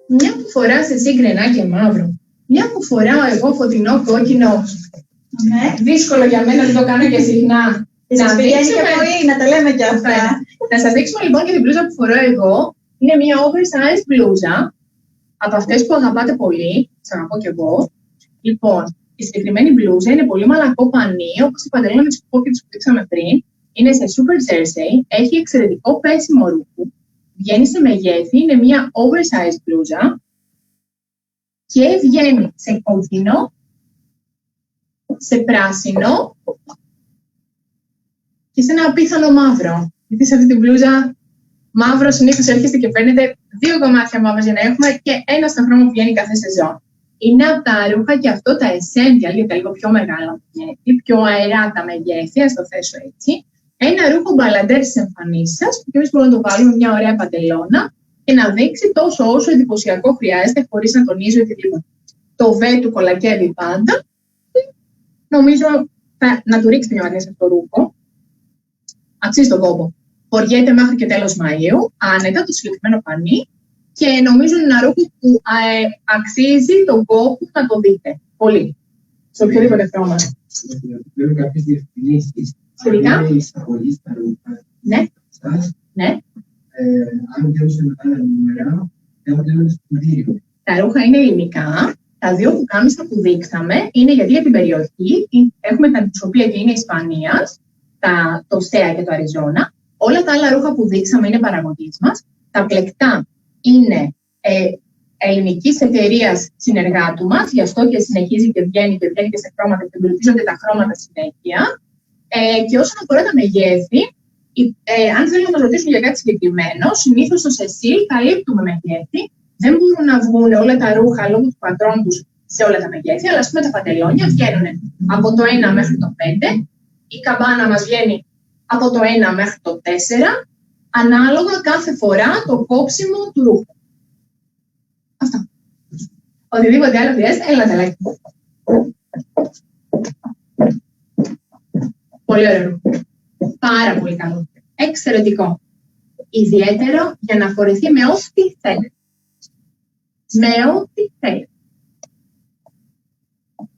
Μια που φοράς εσύ γκρενά και μαύρο, μια που φοράω εγώ φωτεινό κόκκινο. Δύσκολο για μένα, δεν το κάνω και συχνά. Να τα λέμε και αυτά. Να σας δείξουμε λοιπόν και την μπλούζα που φορώ εγώ. Είναι μια oversized μπλούζα, από αυτές που αγαπάτε πολύ, σας αγαπώ κι εγώ. Λοιπόν, η συγκεκριμένη μπλούζα είναι πολύ μαλακό πανί, όπως η παντελώνα της κόκκινης που δείξαμε πριν. Είναι σε super jersey, έχει εξαιρετικό πέσιμο ρούχο, βγαίνει σε μεγέθη, είναι μια oversized μπλούζα και βγαίνει σε κόκκινο, σε πράσινο και σε ένα απίθανο μαύρο. Γιατί σε αυτή την μπλούζα μαύρο συνήθως έρχεστε και παίρνετε 2 κομμάτια μαύρο για να έχουμε και ένα στο χρώμα που βγαίνει κάθε σεζόν. Είναι από τα ρούχα και αυτό τα essential για τα λίγο πιο μεγάλα μεγέθη, πιο αερά τα μεγέθη, ας το θέσω έτσι. Ένα ρούχο μπαλαντέρ στις εμφανίσεις σας, που εμείς μπορούμε να το βάλουμε μια ωραία παντελώνα και να δείξει τόσο όσο εντυπωσιακό χρειάζεται, χωρίς να τονίζει οτιδήποτε. Το βέ του κολακεύει πάντα. Νομίζω να του ρίξετε μια ματιά σε αυτό το ρούχο. Αξίζει τον κόπο. Φοριέται μέχρι και τέλος Μαΐου, άνετα, το συγκεκριμένο πανί. Και νομίζω είναι ένα ρούχο που αξίζει τον κόπο να το δείτε. Πολύ. Σε οποιοδήποτε χρώμα. Θέλω κάποιες διευκρινήσεις. Σχετικά. Είναι η εισαγωγή στα ρούχα. Ναι. Ναι. Αν διώσω μετά τα νούμερα, έχω τελειώσει στο κτίριο. Τα ρούχα είναι ελληνικά. Τα 2 πουκάμισα που δείξαμε είναι γιατί για την περιοχή. Έχουμε τα αντισωπία και είναι Ισπανίας, το ΣΕΑ και το Αριζόνα. Όλα τα άλλα ρούχα που δείξαμε είναι παραγωγής μας. Τα πλεκτά είναι ελληνικής εταιρείας συνεργάτου μας, γι' αυτό και συνεχίζει και βγαίνει και σε χρώματα και εμπλουτίζονται τα χρώματα συνέχεια. Και όσον αφορά τα μεγέθη, αν θέλουν να μας ρωτήσουν για κάτι συγκεκριμένο, συνήθως στο Σεσίλ καλύπτουμε μεγέθη. Δεν μπορούν να βγουν όλα τα ρούχα λόγω του πατρών τους σε όλα τα μεγέθη, αλλά ας πούμε τα παντελόνια βγαίνουν από το 1 μέχρι το 5, η καμπάνα μας βγαίνει από το 1 μέχρι το 4, ανάλογα κάθε φορά το κόψιμο του ρούχου. Αυτά. Οτιδήποτε άλλο χρειάζεται, έλα τα like. Πολύ ωραίο ρούχο. Πάρα πολύ καλό. Εξαιρετικό. Ιδιαίτερο για να φορεθεί με ό,τι θέλετε. Με ό,τι θέλετε.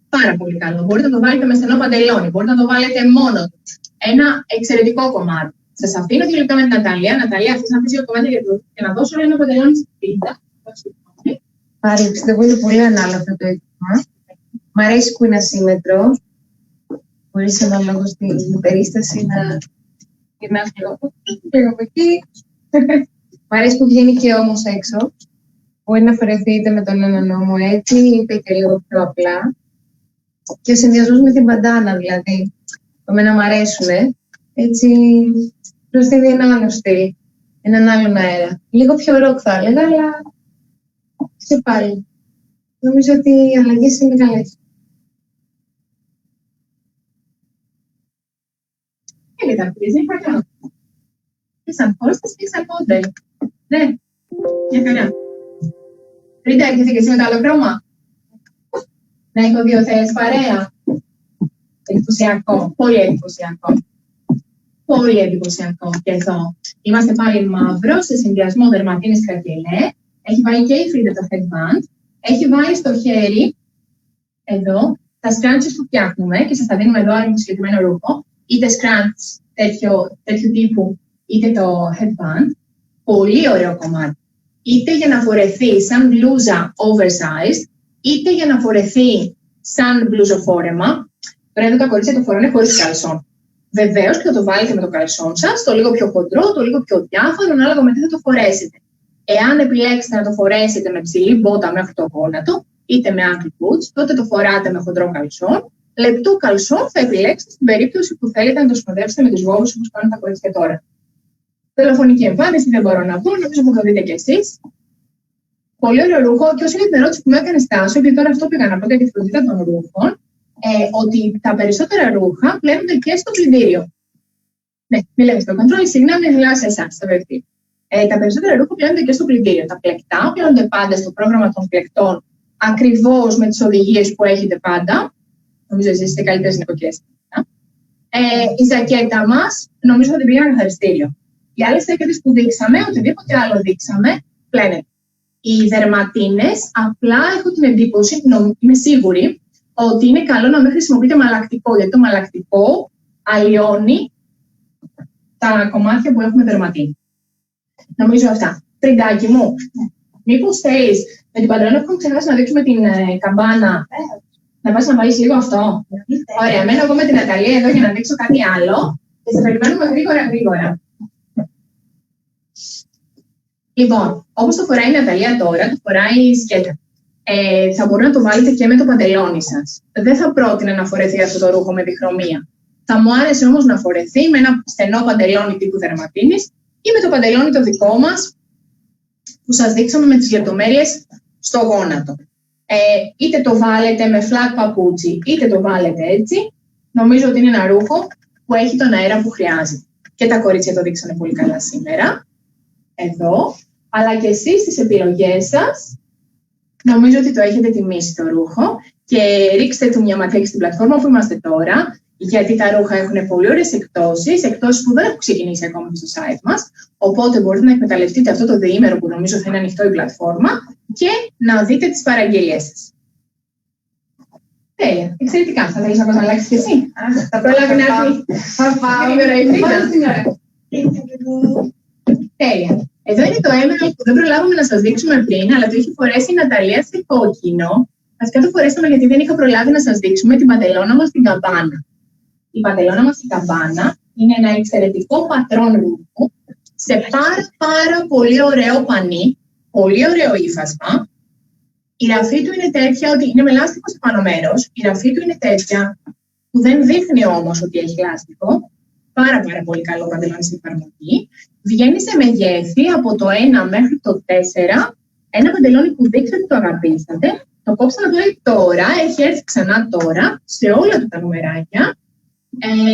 Πάρα πολύ καλό. Μπορείτε να το βάλετε με στενό παντελόνι, μπορείτε να το βάλετε μόνο του. Ένα εξαιρετικό κομμάτι. Σας αφήνω 2 λεπτά με την Ναταλία. Ναταλία, θες να πεις 2 κομμάτια για να δώσω ένα παντελόνι στην πίτα. Άρα, πιστεύω είναι πολύ ανάλογο το έτοιμο. Μ' αρέσει που είναι ασύμετρο. Μπορείς ανάλογα στην περίσταση να γυρνάς λίγο από εκεί. Μ' αρέσει που βγαίνει και όμως έξω. Μπορεί να φορεθεί είτε με τον έναν νόμο έτσι, είτε και λίγο πιο απλά. Και ο συνδυασμός με την μπαντάνα, δηλαδή. Εμένα μου αρέσουν, έτσι, προσθέτει ένα άλλο στυλ, έναν άλλον αέρα. Λίγο πιο ροκ θα έλεγα, αλλά και πάλι. Νομίζω ότι οι αλλαγές είναι καλές. Ήταν πίσω, πίσαν πόντε. Ναι, μια χαρά. Ρίτα, έρχεσαι και εσύ με το άλλο χρώμα. Να έχω 2 θέες παρέα. Εντυπωσιακό, πολύ εντυπωσιακό. Πολύ εντυπωσιακό. Και εδώ είμαστε πάλι μαύρο σε συνδυασμό δερματίνης κρακελέ. Έχει βάλει και η Φρίντα το headband. Έχει βάλει στο χέρι, εδώ, τα scrunchies που φτιάχνουμε και σας τα δίνουμε εδώ με το συγκεκριμένο ρούχο. Είτε scrunch τέτοιου τύπου, είτε το headband. Πολύ ωραίο κομμάτι. Είτε για να φορεθεί σαν μπλούζα oversized, είτε για να φορεθεί σαν μπλουζοφόρεμα. Τώρα εδώ τα κορίτσια το φοράνε χωρίς καλσόν. Βεβαίως και θα το βάλετε με το καλσόν σας, το λίγο πιο χοντρό, το λίγο πιο διάφανο, ανάλογα με τι θα το φορέσετε. Εάν επιλέξετε να το φορέσετε με ψηλή μπότα μέχρι το γόνατο, είτε με ankle boots, τότε το φοράτε με χοντρό καλσόν. Λεπτό καλσόν θα επιλέξετε στην περίπτωση που θέλετε να το συνοδεύσετε με τους γόβους όπως κάνουν τα κορίτσια τώρα. Τηλεφωνική εμφάνιση δεν μπορώ να πω, νομίζω που το δείτε κι εσείς. Πολύ ωραίο ρούχο, και όσο είναι την ερώτηση που μου έκανε Στάσο, γιατί τώρα αυτό πήγα να πω για τη φροντίδα των ρούχων, ότι τα περισσότερα ρούχα πλένονται και στο πλυντήριο. Ναι, μιλάμε στο control, συγγνώμη, μιλάω σε εσάς, στο βευτή. Τα περισσότερα ρούχα πλένονται και στο πλυντήριο. Τα πλεκτά πλένονται πάντα στο πρόγραμμα των πλεκτών, ακριβώς με τις οδηγίες που έχετε πάντα. Νομίζω ότι είστε καλύτερες νοικοκυρές. Η ζακέτα μας, νομίζω ότι πήγαν καθαριστήριο. Οι άλλες ζακέτες που δείξαμε, οτιδήποτε άλλο δείξαμε, πλένεται. Οι δερματίνες, απλά έχω την εντύπωση, είμαι σίγουρη, ότι είναι καλό να μην χρησιμοποιείτε μαλακτικό, γιατί το μαλακτικό αλλοιώνει τα κομμάτια που έχουμε δερματίνη. Νομίζω αυτά. Τριγκάκι μου, μήπως θέλεις με την παντελόνι που έχουμε ξεχάσει να δείξουμε την καμπάνα, να πας να βάλεις λίγο αυτό. Ωραία, μένω εγώ με την Ναταλία εδώ για να δείξω κάτι άλλο και σε περιμένουμε γρήγορα. Λοιπόν, όπως το φοράει η Ναταλία τώρα, το φοράει σκέτα. Θα μπορείτε να το βάλετε και με το παντελόνι σας. Δεν θα πρότεινα να φορεθεί αυτό το ρούχο με διχρωμία. Θα μου άρεσε όμως να φορεθεί με ένα στενό παντελόνι τύπου δερματίνης ή με το παντελόνι το δικό μας που σας δείξαμε με τις λεπτομέρειες στο γόνατο. Είτε το βάλετε με flat παπούτσι, είτε το βάλετε έτσι. Νομίζω ότι είναι ένα ρούχο που έχει τον αέρα που χρειάζεται. Και τα κορίτσια το δείξανε πολύ καλά σήμερα. Εδώ, αλλά και εσείς στις επιλογές σας, νομίζω ότι το έχετε τιμήσει το ρούχο και ρίξτε του μια ματιά και στην πλατφόρμα που είμαστε τώρα, γιατί τα ρούχα έχουν πολύ ωραίες εκτόσεις που δεν έχουν ξεκινήσει ακόμα στο site μας, οπότε μπορείτε να εκμεταλλευτείτε αυτό το διήμερο που νομίζω θα είναι ανοιχτό η πλατφόρμα και να δείτε τις παραγγελίες σας. Τέλεια, εξαιρετικά. Θα θέλεις να αλλάξεις και εσύ. Θα προλάβει να έρθει γρήγορα η Φρίντα. Τέλεια. Εδώ είναι το Emerald που δεν προλάβαμε να σας δείξουμε πριν, αλλά το έχει φορέσει η Ναταλία σε κόκκινο. Βασικά το φορέσαμε γιατί δεν είχα προλάβει να σας δείξουμε την παντελώνα μας στην καμπάνα. Η παντελώνα μας στην καμπάνα είναι ένα εξαιρετικό πατρόν ρούχο σε πάρα πολύ ωραίο πανί, πολύ ωραίο ύφασμα. Η ραφή του είναι τέτοια ότι είναι με λάστιχο σε πάνω μέρος. Η ραφή του είναι τέτοια που δεν δείχνει όμως ότι έχει λάστιχο. Πάρα πολύ καλό παντελόνι στην εφαρμογή. Βγαίνει σε μεγέθη από το 1 μέχρι το 4. Ένα παντελόνι που δείξατε ότι το αγαπήσατε. Το κόψαμε τώρα, έχει έρθει ξανά τώρα, σε όλα του τα νουμεράκια.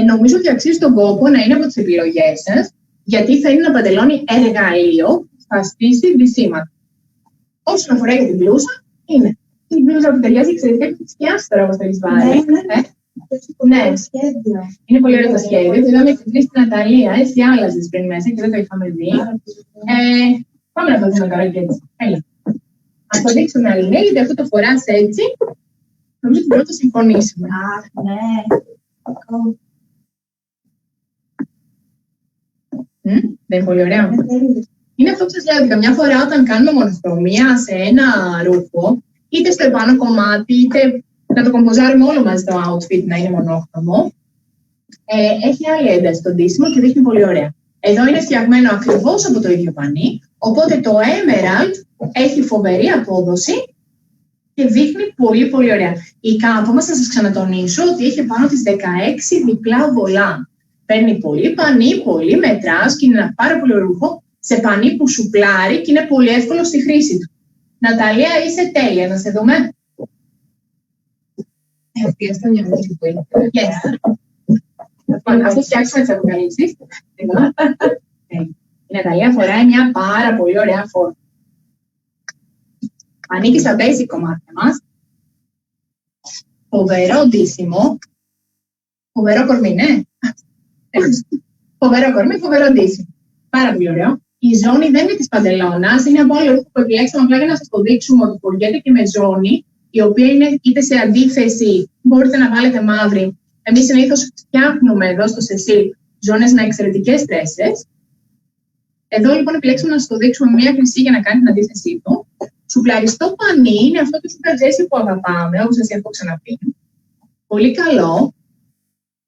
Νομίζω ότι αξίζει τον κόπο να είναι από τις επιλογές σας, γιατί θα είναι ένα παντελόνι εργαλείο, θα στήσει δυσίματα. Όσον αφορά για την μπλούζα, είναι. Η μπλούζα που ταιριάζει εξαιρετικά και τη σκιά τώρα όπως το έχεις βάλει. Ναι, είναι πολύ ωραίο το σχέδιο. Το είδαμε και πριν στην Ναταλία, εσύ άλλαζες πριν μέσα και δεν το είχαμε δει. Πάμε να το δούμε τώρα και έτσι. Έλα. Ας το δείξουμε άλλη, γιατί αυτό το φοράς έτσι, νομίζω ότι μπορούμε να το συμφωνήσουμε. Ναι. Δεν είναι πολύ ωραία. Είναι αυτό που σας λέω, ότι καμιά φορά όταν κάνουμε μονοχρωμία σε ένα ρούχο, είτε στο επάνω κομμάτι, είτε να το κομποζάρουμε όλο μαζί το outfit να είναι μονόχρωμο, έχει άλλη ένταση στο ντύσιμο και δείχνει πολύ ωραία. Εδώ είναι φτιαγμένο ακριβώς από το ίδιο πανί, οπότε το Emerald έχει φοβερή απόδοση και δείχνει πολύ πολύ ωραία. Η κάμπα μας, θα σας ξανατονίσω, ότι έχει πάνω τις 16 διπλά βολά. Παίρνει πολύ πανί, πολύ μετράς και είναι ένα πάρα πολύ ρούχο σε πανί που σουπλάρει και είναι πολύ εύκολο στη χρήση του. Ναταλία, είσαι τέλεια. Να σε δούμε. Ευχαριστώ μια πολύ πολύ. Yes. Αφού φτιάξουμε τις αποκαλύψεις. Η Ναταλία φοράει μια πάρα πολύ ωραία φόρμα. Ανήκει στα basic κομμάτια μας. Φοβερό ντύσιμο. Φοβερό κορμί, ναι. Φοβερό κορμί, φοβερό ντύσιμο. Πάρα πολύ ωραίο. Η ζώνη δεν είναι της παντελώνας, είναι από άλλο ρούχο που επιλέξαμε απλά για να σας το δείξουμε ότι φοριέται και με ζώνη, η οποία είναι είτε σε αντίθεση, μπορείτε να βάλετε μαύρη. Εμείς συνήθως φτιάχνουμε εδώ στο Cecil ζώνες με εξαιρετικές τρέσσες. Εδώ λοιπόν επιλέξαμε να σας το δείξουμε μία χρυσή για να κάνει την αντίθεσή του. Σουπλαριστό πανί είναι αυτό το super jersey που αγαπάμε, όπως σας έχω ξαναπεί. Πολύ καλό.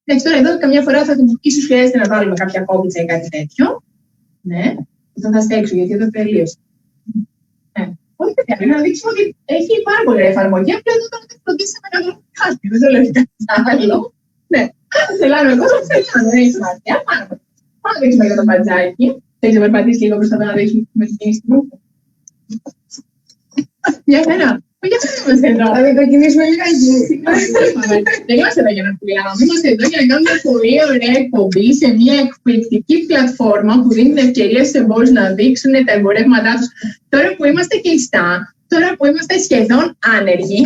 Εντάξει, τώρα εδώ καμιά φορά ίσως χρειάζεται να βάλουμε κάποια κόμπιτσα ή κάτι τέτοιο. Ναι, θα στέξω γιατί εδώ τελείωσε. Όχι παιδιά, να δείξουμε ότι έχει πάρα πολύ ωραία εφαρμογή. Απλά εδώ το φροντίσαμε να βρούμε κάτι. Δεν το λέω κάτι άλλο. Ναι, θελάνω εγώ, θελάνω, δεν έχει σημασία. Πάμε να δείξουμε για το μπατζάκι. Θέλεις να περπατήσεις λίγο προς τα να δείξουμε με την κίνηση του. Μια χαρά. Γιατί δεν είμαστε εδώ. Θα μετακινήσουμε λιγάκι. Δεν είμαστε εδώ για να πουλάμε. Είμαστε εδώ για να κάνουμε πολύ ωραία εκπομπή σε μια εκπληκτική πλατφόρμα που δίνει την ευκαιρία στους εμπόρους να δείξουν τα εμπορεύματά τους. Τώρα που είμαστε κλειστά, τώρα που είμαστε σχεδόν άνεργοι,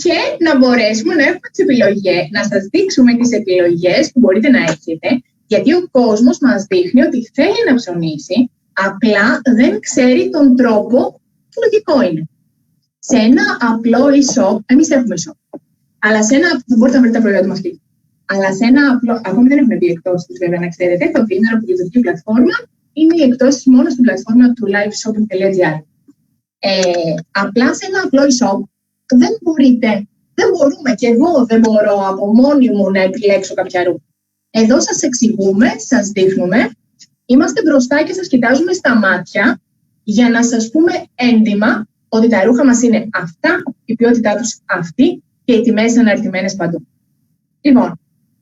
και να μπορέσουμε να έχουμε τις επιλογές, να σας δείξουμε τις επιλογές που μπορείτε να έχετε, γιατί ο κόσμος μας δείχνει ότι θέλει να ψωνίσει, απλά δεν ξέρει τον τρόπο και λογικό είναι. Σε ένα απλό e-shop, εμείς έχουμε e-shop, αλλά σε ένα, θα μπορείτε να βρείτε τα προϊόντα μας εκεί. Αλλά σε ένα απλό, ακόμη δεν έχουμε μπει εκτόσεις βέβαια να ξέρετε, το Vimeo που είναι η πλατφόρμα, είναι οι εκτόσεις μόνο στην πλατφόρμα του liveshopping.gr. Απλά σε ένα απλό e-shop δεν μπορούμε και εγώ δεν μπορώ από μόνη μου να επιλέξω κάποια ρούχα. Εδώ σας εξηγούμε, σας δείχνουμε, είμαστε μπροστά και σας κοιτάζουμε στα μάτια για να σας πούμε έντιμα ότι τα ρούχα μας είναι αυτά, η ποιότητά τους αυτή και οι τιμές είναι αναρτημένες παντού. Λοιπόν,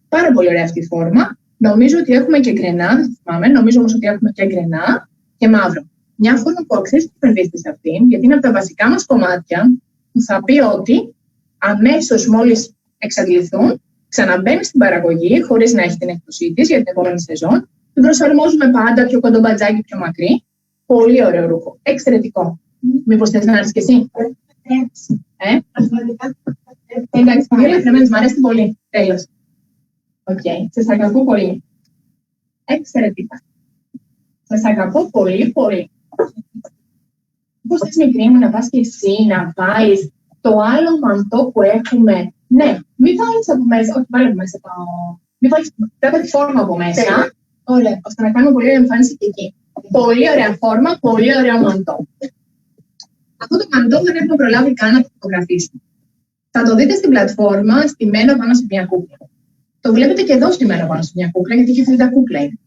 πάρα πολύ ωραία αυτή η φόρμα. Νομίζω ότι έχουμε και γκρενά, δεν θυμάμαι, νομίζω όμως ότι έχουμε και γκρενά και μαύρο. Μια φόρμα που αξίζει να επενδύσετε σε αυτήν, γιατί είναι από τα βασικά μας κομμάτια που θα πει ότι αμέσως μόλις εξαντληθούν, ξαναμπαίνει στην παραγωγή χωρίς να έχει την έκδοσή της για την επόμενη σεζόν. Την προσαρμόζουμε πάντα πιο κοντό μπατζάκι, πιο μακρύ. Πολύ ωραίο ρούχο. Εξαιρετικό. Μήπως θες να έρθεις κι εσύ? Εντάξει, πολύ ελευθερωμένες, μου αρέσει πολύ. Τέλος. Οκ. Σας αγαπώ πολύ. Εξαιρετικά. Σας αγαπώ πολύ, πολύ. Πώς θες μικρή μου να πας και εσύ να βάλεις το άλλο μαντό που έχουμε? Ναι, μην βάλεις από μέσα, όχι βάλει από μέσα μην βάλεις τη φόρμα από μέσα. Ωραία, ώστε να κάνουμε πολύ ωραία εμφάνιση και εκεί. Πολύ ωραία φόρμα, πολύ ωραίο μαντό. Αυτό το μαντό δεν έχουμε προλάβει καν να το φωτογραφίσουμε. Θα το δείτε στην πλατφόρμα στημένο πάνω σε μια κούκλα. Το βλέπετε και εδώ στημένο πάνω σε μια κούκλα, γιατί έχει αυτή τα κούκλα είναι.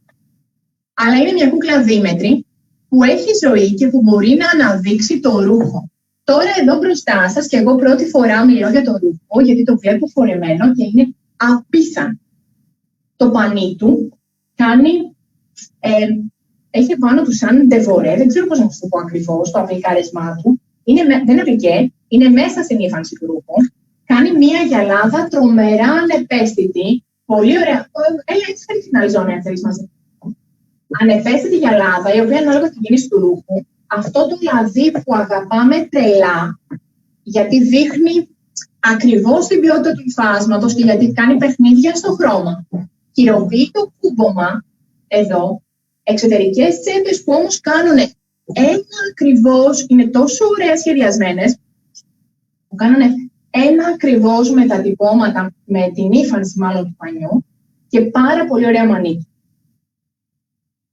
Αλλά είναι μια κούκλα δίμετρη που έχει ζωή και που μπορεί να αναδείξει το ρούχο. Τώρα εδώ μπροστά σας και εγώ πρώτη φορά μιλώ για το ρούχο, γιατί το βλέπω φορεμένο και είναι απίθανο. Το πανί του κάνει, έχει πάνω του σαν ντεβορέ, δεν ξέρω πώς να το πω ακριβώς, το απλικάρισμά του. Δεν είναι απλικέ, είναι μέσα στην ύφανση του ρούχου. Κάνει μία γυαλάδα τρομερά ανεπαίσθητη, πολύ ωραία. Έλα, έτσι φέρει την άλλη ζώνη, αν θέλεις μαζί. Ανεπαίσθητη γυαλάδα, η οποία ανάλογα στην κίνηση του ρούχου, αυτό το λαδί που αγαπάμε τρελά, γιατί δείχνει ακριβώς την ποιότητα του υφάσματος και γιατί κάνει παιχνίδια στο χρώμα. Χειροποιεί το κούμπομα εδώ, εξωτερικές τσέπες που όμως κάνουν ένα ακριβώς, είναι τόσο ωραία σχεδιασμένες, που κάνουν ένα ακριβώς με τα τυπώματα, με την ύφανση μάλλον του πανιού και πάρα πολύ ωραία μανίκια.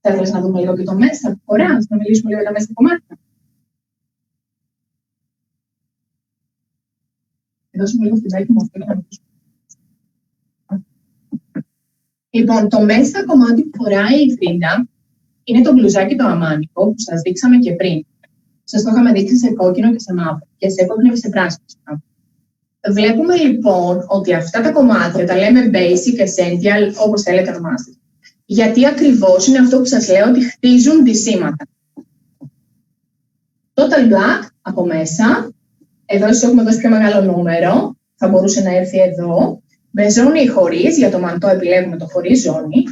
Θα ήθελες να δούμε λίγο και το μέσα που φοράς, να μιλήσουμε λίγο για τα μέσα κομμάτια. Δώσουμε λίγο φιδάκι μου αυτό για να μιλήσουμε. Λοιπόν, το μέσα κομμάτι που φοράει η Φρίντα είναι το μπλουζάκι το αμάνικο που σας δείξαμε και πριν. Σας το είχαμε δείξει σε κόκκινο και σε μαύρο και σε κόκκινο και σε πράσινο. Βλέπουμε λοιπόν ότι αυτά τα κομμάτια τα λέμε basic, essential, όπως θέλετε να ονομάστε. Γιατί ακριβώς είναι αυτό που σας λέω ότι χτίζουν ντυσίματα. Total black από μέσα. Εδώ σας έχουμε δώσει πιο μεγάλο νούμερο. Θα μπορούσε να έρθει εδώ. Με ζώνη ή χωρίς, για το μαντό επιλέγουμε το χωρίς ζώνη.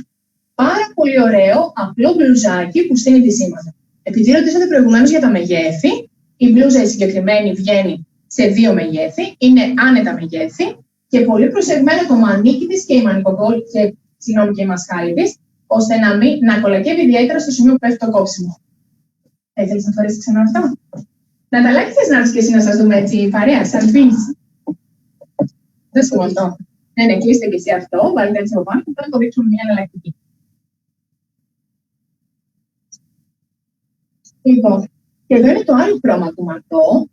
Πάρα πολύ ωραίο, απλό μπλουζάκι που στείνει ντυσίματα. Επειδή ρωτήσατε προηγουμένως για τα μεγέθη, η μπλούζα η συγκεκριμένη βγαίνει σε 2 μεγέθη, είναι άνετα μεγέθη και πολύ προσεγμένο το μανίκι της και η μασχάλη της, ώστε να κολακεύει ιδιαίτερα στο σημείο που πέφτει το κόψιμο. Θα ήθελες να φορέσεις ξανά αυτό? Ναταλάκη, θες να έρθεις και εσύ να σας δούμε έτσι παρέα, σαν πίνεις? Δεν σου αυτό. Ναι, κλείστε και εσύ αυτό, βάλετε έτσι από πάνω και θα αποδείξουμε μια εναλλακτική. Λοιπόν, και εδώ είναι το άλλο χρώμα του μαντό.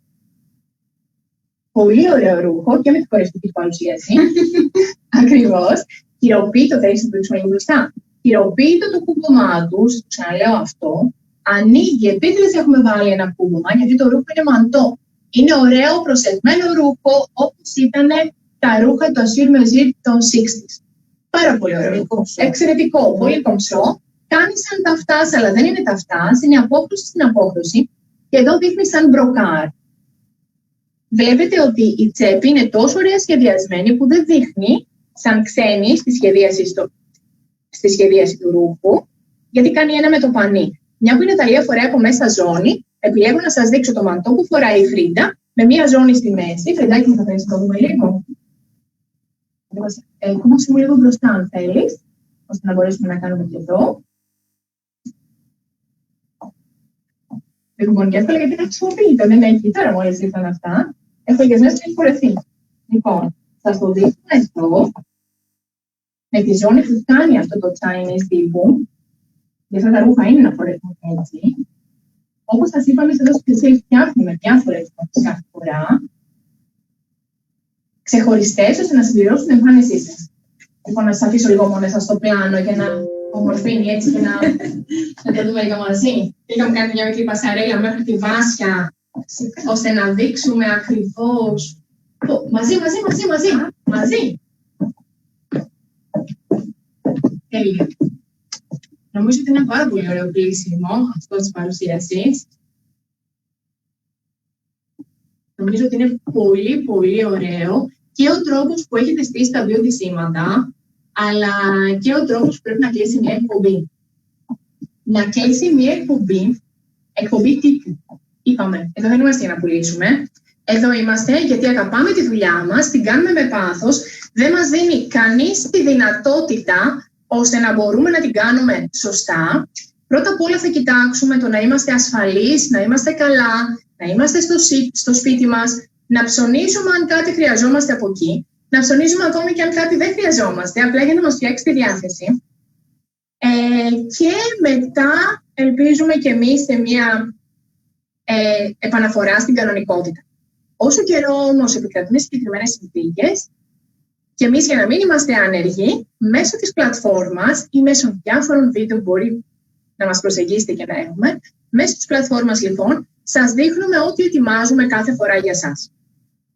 Πολύ ωραίο ρούχο και με τη χωριστική παρουσίαση. Ακριβώς. Χειροποίητο, θέλεις να το δείξουμε λίγο μπροστά. Χειροποίητο το κούμπομά τους, ξαναλέω αυτό. Ανοίγει, επίτηδες έχουμε βάλει ένα κούμπομα, γιατί το ρούχο είναι μαντό. Είναι ωραίο, προσεγμένο ρούχο, όπως ήταν τα ρούχα του Assure Mesure των 60's. Πάρα πολύ ωραίο. Εξαιρετικό, πολύ κομψό. Κάνει σαν ταυτάς, αλλά δεν είναι ταυτάς, είναι απόκρουση στην απόκρουση. Και εδώ δείχνει σαν μπροκάρ. Βλέπετε ότι η τσέπη είναι τόσο ωραία σχεδιασμένη που δεν δείχνει σαν ξένη στη σχεδίαση του ρούχου, γιατί κάνει ένα με το πανί. Μια που η Ναταλία φοράει από μέσα ζώνη, επιλέγω να σας δείξω το μαντό που φοράει η Φρίντα με μία ζώνη στη μέση. Φρεντάκι μου, θα θέλεις να το δούμε λίγο? Κούμπωσε μου λίγο μπροστά, αν θέλεις, ώστε να μπορέσουμε να κάνουμε και εδώ. Λοιπόν, και εύκολα γιατί είναι αξιοποιητό, δεν έχει. Τώρα μόλις ήρθαν αυτά. Έχω λίγες μέρες και έχει φορεθεί. Λοιπόν, θα το δείχνω εδώ, με τη ζώνη που κάνει αυτό το Chinese τύπου. Για αυτά τα ρούχα είναι να φορέσουμε έτσι. Όπως σας είπαμε, εδώ στο PC φτιάχνουμε διάφορες κάθε φορά, ξεχωριστές, ώστε να συμπληρώσουν την εμφάνισή σας. Λοιπόν, να σας αφήσω λίγο μόνο σας στο πλάνο για να ομορφύνει έτσι και να το δούμε λίγο μαζί. Είχαμε κάνει μια μικρή πασαρέλα μέχρι τη Βάσια, ώστε να δείξουμε ακριβώς. Μαζί. Τέλεια. Νομίζω ότι είναι πάρα πολύ ωραίο κλείσιμο αυτό της παρουσίασης. Νομίζω ότι είναι πολύ πολύ ωραίο και ο τρόπος που έχετε στήσει τα 2 ντυσίματα, αλλά και ο τρόπος που πρέπει να κλείσει μια εκπομπή. Να κλείσει μια εκπομπή τύπου. Είπαμε, εδώ δεν είμαστε για να πουλήσουμε. Εδώ είμαστε γιατί αγαπάμε τη δουλειά μας, την κάνουμε με πάθος, δεν μας δίνει κανείς τη δυνατότητα ώστε να μπορούμε να την κάνουμε σωστά. Πρώτα απ' όλα θα κοιτάξουμε το να είμαστε ασφαλείς, να είμαστε καλά, να είμαστε στο σπίτι μας, να ψωνίσουμε αν κάτι χρειαζόμαστε από εκεί, να ψωνίσουμε ακόμη και αν κάτι δεν χρειαζόμαστε, απλά για να μας φτιάξει τη διάθεση. Και μετά ελπίζουμε και εμείς σε μια επαναφορά στην κανονικότητα. Όσο καιρό όμως επικρατούν συγκεκριμένες συνθήκες, και εμείς για να μην είμαστε άνεργοι, μέσω της πλατφόρμας ή μέσω διάφορων βίντεο μπορεί να μας προσεγγίσετε και να έχουμε, μέσω της πλατφόρμας λοιπόν, σας δείχνουμε ό,τι ετοιμάζουμε κάθε φορά για σας.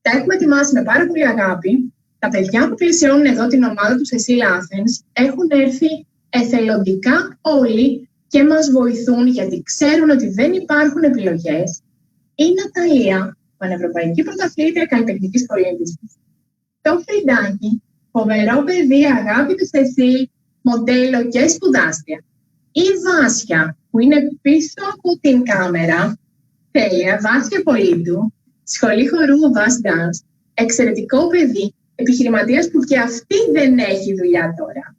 Τα έχουμε ετοιμάσει με πάρα πολύ αγάπη. Τα παιδιά που πλησιώνουν εδώ την ομάδα του Cecil Athens έχουν έρθει εθελοντικά όλοι και μας βοηθούν γιατί ξέρουν ότι δεν υπάρχουν επιλογές. Η Ναταλία, πανευρωπαϊκή πρωταθλήτρια καλλιτεχνικής πολίτησης. Το Φρεντάκι, φοβερό παιδί, αγάπη του Cecil, μοντέλο και σπουδάστρια. Η Βάσια, που είναι πίσω από την κάμερα, τέλεια, Βάσια Πολίτου, σχολή χορού Bass Dance, εξαιρετικό παιδί, επιχειρηματίας που και αυτή δεν έχει δουλειά τώρα.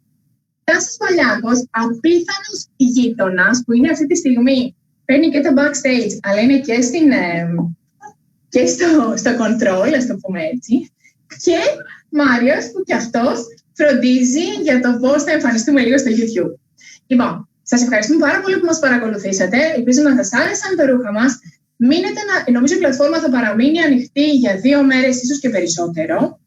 Τάσος Παλιάκος, απίθανος γείτονας, που είναι αυτή τη στιγμή, παίρνει και το backstage, αλλά είναι και στο control, ας το πούμε έτσι. Και Μάριος, που και αυτός φροντίζει για το πώς θα εμφανιστούμε λίγο στο YouTube. Λοιπόν, Σας ευχαριστούμε πάρα πολύ που μας παρακολουθήσατε. Ελπίζω να σας άρεσαν τα ρούχα μας. Νομίζω η πλατφόρμα θα παραμείνει ανοιχτή για 2 μέρες, ίσως και περισσότερο.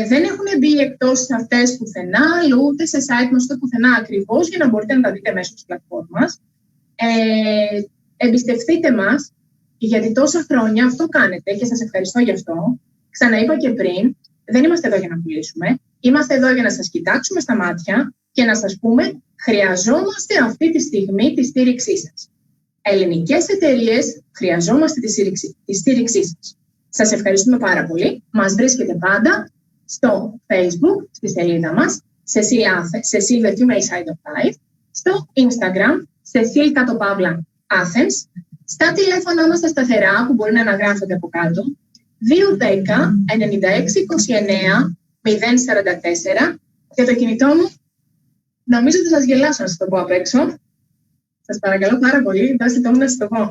Δεν έχουν μπει εκτός αυτές πουθενά, ούτε σε site μας, ούτε πουθενά ακριβώς, για να μπορείτε να τα δείτε μέσω της πλατφόρμας. Εμπιστευτείτε μας, γιατί τόσα χρόνια αυτό κάνετε και σας ευχαριστώ γι' αυτό. Ξαναείπα και πριν, δεν είμαστε εδώ για να πουλήσουμε. Είμαστε εδώ για να σας κοιτάξουμε στα μάτια και να σας πούμε χρειαζόμαστε αυτή τη στιγμή τη στήριξή σας. Ελληνικές εταιρείες, χρειαζόμαστε τη στήριξή σας. Σας ευχαριστούμε πάρα πολύ. Μας βρίσκετε πάντα στο Facebook, στη σελίδα μας, Cecile The Female Side of Life, στο Instagram, Cecile_Athens, στα τηλέφωνα μας τα σταθερά που μπορεί να αναγράφονται από κάτω, 210 96 29 044. Για το κινητό μου, νομίζω ότι σας γελάσω να σας το πω απ' έξω. Σας παρακαλώ πάρα πολύ, δώστε το μου να σας το πω.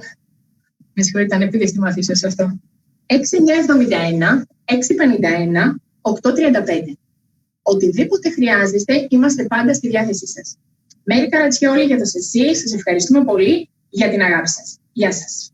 Με συγχωρείτε, αν επειδή στη μαθήσω σε αυτό. 6971 651 835. Οτιδήποτε χρειάζεστε, είμαστε πάντα στη διάθεσή σας. Μέρη Καρατσιόλη για το Cecile, σας ευχαριστούμε πολύ για την αγάπη σας. Γεια σας.